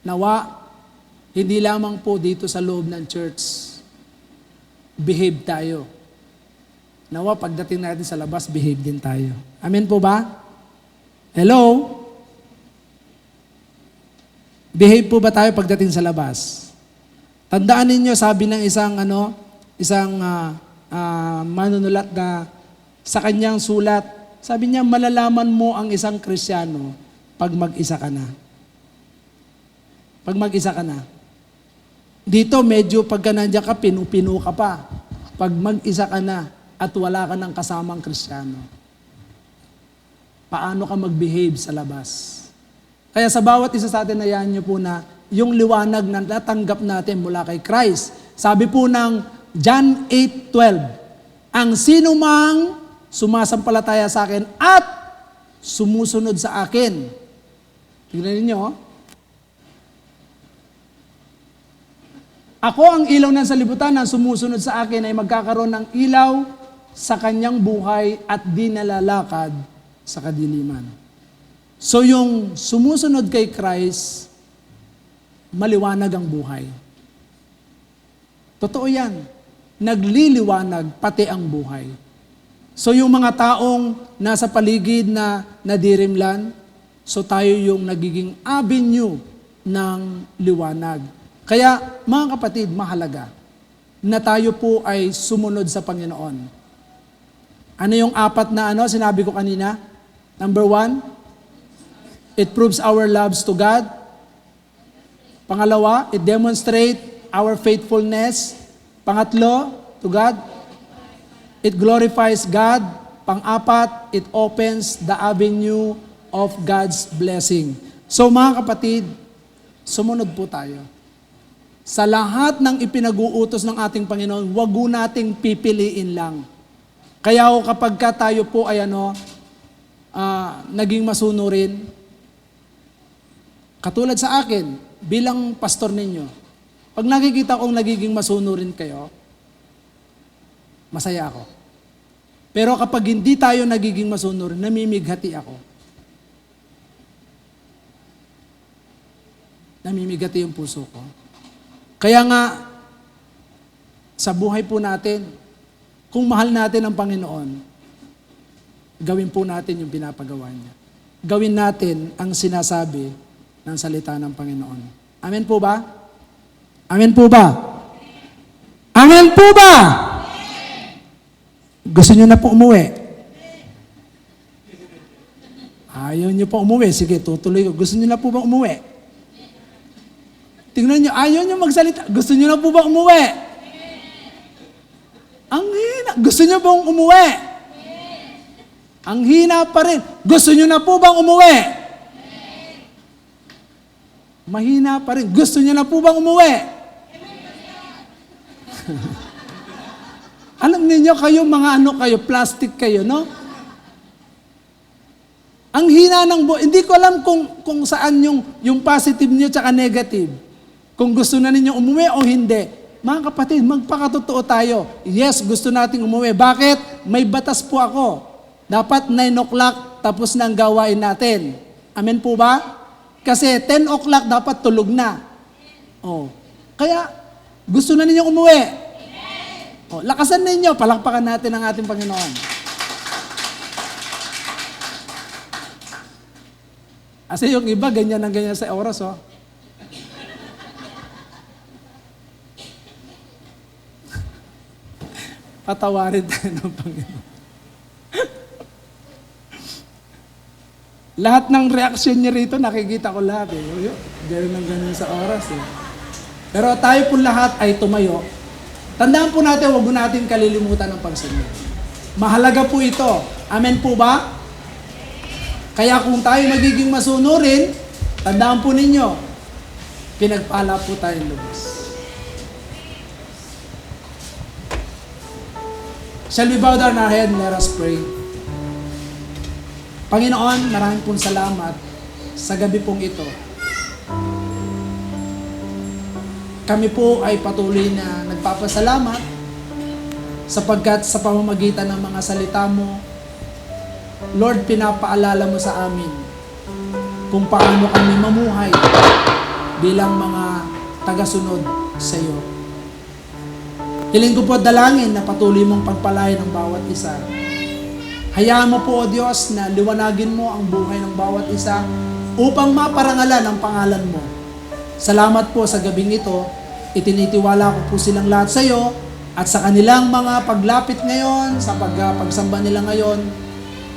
S3: nawa, hindi lamang po dito sa loob ng church, behave tayo. Nawa, pagdating natin sa labas, behave din tayo. Amen po ba? Hello? Behave po ba tayo pagdating sa labas? Tandaan ninyo, sabi ng isang manunulat na sa kanyang sulat, sabi niya, malalaman mo ang isang Kristiyano pag mag-isa ka na. Pag mag-isa ka na. Dito, medyo pagka nandiyan ka, pinu-pinu ka pa. Pag mag-isa ka na at wala ka ng kasamang Kristiyano. Paano ka mag-behave sa labas? Kaya sa bawat isa sa atin, hayaan niyo po na yung liwanag na natanggap natin mula kay Christ, Sabi po ng John 8:12, ang sinumang sumasampalataya sa akin at sumusunod sa akin. Tingnan ninyo, oh. Ako ang ilaw ng salibutan, ang sumusunod sa akin ay magkakaroon ng ilaw sa kanyang buhay at di nalalakad sa kadiliman. So yung sumusunod kay Christ, maliwanag ang buhay. Totoo yan. Nagliliwanag pati ang buhay. So yung mga taong nasa paligid na nadirimlan, so tayo yung nagiging avenue ng liwanag. Kaya mga kapatid, mahalaga na tayo po ay sumunod sa Panginoon. Ano yung apat na sinabi ko kanina? Number 1, it proves our loves to God. Pangalawa, it demonstrates our faithfulness. Pangatlo, to God, it glorifies God. Pang-apat, it opens the avenue of God's blessing. So mga kapatid, sumunod po tayo. Sa lahat ng ipinag-uutos ng ating Panginoon, wag po nating pipiliin lang. Kaya kapag tayo po ay naging masunurin, katulad sa akin, bilang pastor ninyo, pag nakikita kong nagiging masunurin kayo, masaya ako. Pero kapag hindi tayo nagiging masunurin, namimighati ako. Namimigati yung puso ko. Kaya nga, sa buhay po natin, kung mahal natin ang Panginoon, gawin po natin yung pinapagawa niya. Gawin natin ang sinasabi ng salita ng Panginoon. Amen po ba? Amen po ba? Amen po ba? Gusto niyo na po umuwi? Ayaw niyo po umuwi. Sige, tutuloy ko. Gusto niyo na po ba umuwi? Tingnan niyo, ayaw niyo magsalita. Gusto niyo na po ba umuwi? Ang hina. Gusto niyo bang umuwi? Ang hina pa rin. Gusto niyo na po bang umuwi? Mahina pa rin. Gusto niyo na po bang umuwi? Alam niyo kayo, mga plastic kayo, no? Ang hina ng hindi ko alam kung saan yung positive niyo tsaka negative. Kung gusto na ninyo umuwi o hindi. Mga kapatid, magpakatotoo tayo. Yes, gusto nating umuwi. Bakit? May batas po ako. Dapat 9 o'clock tapos na ang gawain natin. Amen po ba? Kasi 10 o'clock dapat tulog na. Oh. Kaya, gusto na ninyong umuwi. Oh, lakasan ninyo, palakpakan natin ang ating Panginoon. Kasi yung iba, ganyan ang ganyan sa oras, oh. Patawarin tayo ng Panginoon. Lahat ng reaksyon niya rito, nakikita ko lahat. Ganyan ang ganyan sa oras. Pero tayo po lahat ay tumayo. Tandaan po natin, huwag natin kalilimutan ng pagsunod. Mahalaga po ito. Amen po ba? Kaya kung tayo magiging masunurin, tandaan po ninyo, pinagpala po tayong lubos. Shall we bow down our head and let us pray? Panginoon, maraming pong salamat sa gabi pong ito. Kami po ay patuloy na nagpapasalamat sapagkat sa pamamagitan ng mga salita mo, Lord, pinapaalala mo sa amin kung paano kami mamuhay bilang mga tagasunod sa iyo. Hiling ko po dalangin na patuloy mong pagpalain ng bawat isa. Hayaan mo po, O Diyos, na liwanagin mo ang buhay ng bawat isa upang maparangalan ang pangalan mo. Salamat po sa gabing ito. Itinitiwala ko po silang lahat sa iyo at sa kanilang mga paglapit ngayon, sa pagsamba nila ngayon,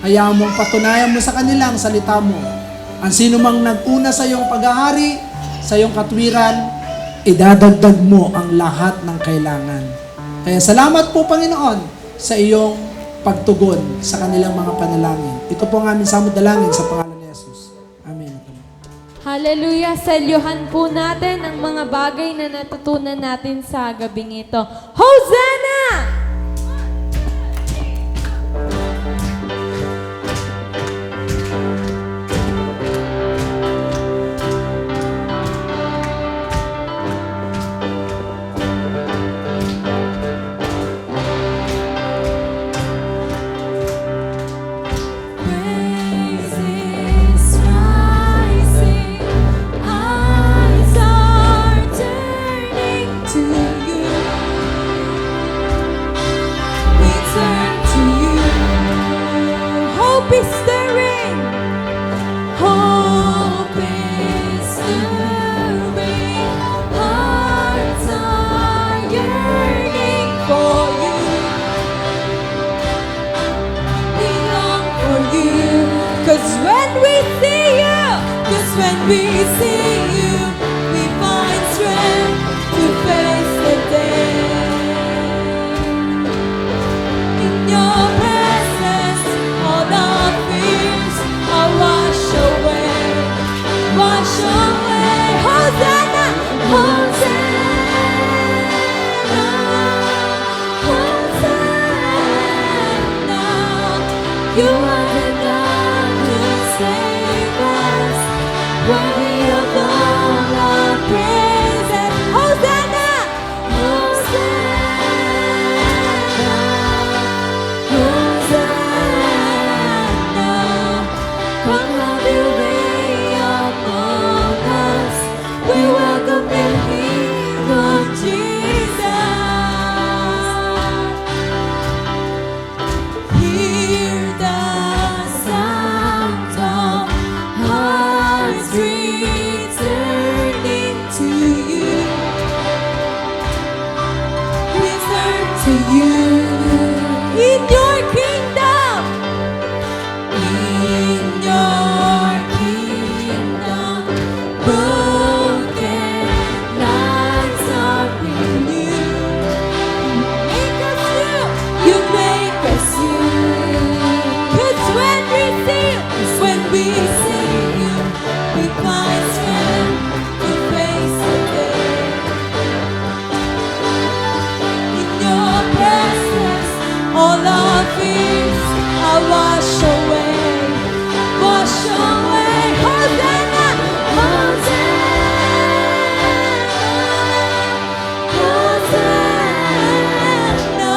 S3: hayaan mong patunayan mo sa kanilang salita mo. Ang sino mang nag-una sa iyong paghahari, sa iyong katwiran, idadagdag mo ang lahat ng kailangan. Kaya salamat po, Panginoon, sa iyong pagtugon sa kanilang mga panalangin. Ito po ang aming samud dalangin sa pangalan ni Jesus. Amen.
S1: Hallelujah! Salyuhan po natin ang mga bagay na natutunan natin sa gabing ito. Hosanna!
S2: Praise is rising, eyes are turning to you. We turn to you. Hope is stirring. Hope is stirring. Hearts are yearning for you. We long for you. 'Cause when we see you, 'cause when we see you, we find strength to face the day. In your presence, all our fears are washed away. Wash away. Hosanna, Hosanna, Hosanna. You are the God who save us, worthy of all our praises. Hosanna, Hosanna, Hosanna. Come have your way among us. We welcome you, King of Jesus. Hear the sound of hearts returning to you. Return to you in your kingdom. In your kingdom, broken lives are renewed. Make us you, you make us you. 'Cause when we see you, we find strength to face the day. In your presence, all our fears are washed away. Wash away. Hosanna, Hosanna, Hosanna.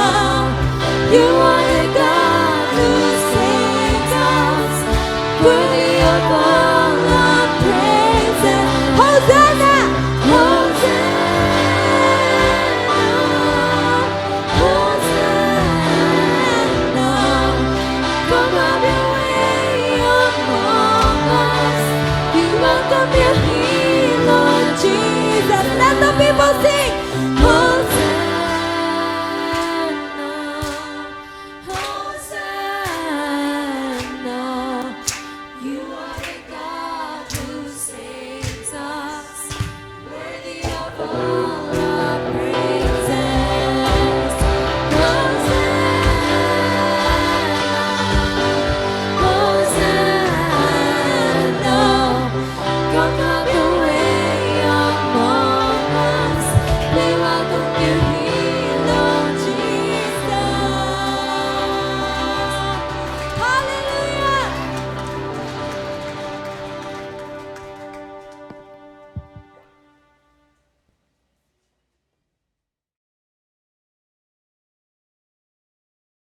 S2: You are the God who saves us, worthy of all our praises. Hosanna, Hosanna, Hosanna. Come have your way among us. We welcome you here, Lord Jesus. Let the people sing. Hosanna, Hosanna. You are the God who saves us, worthy of all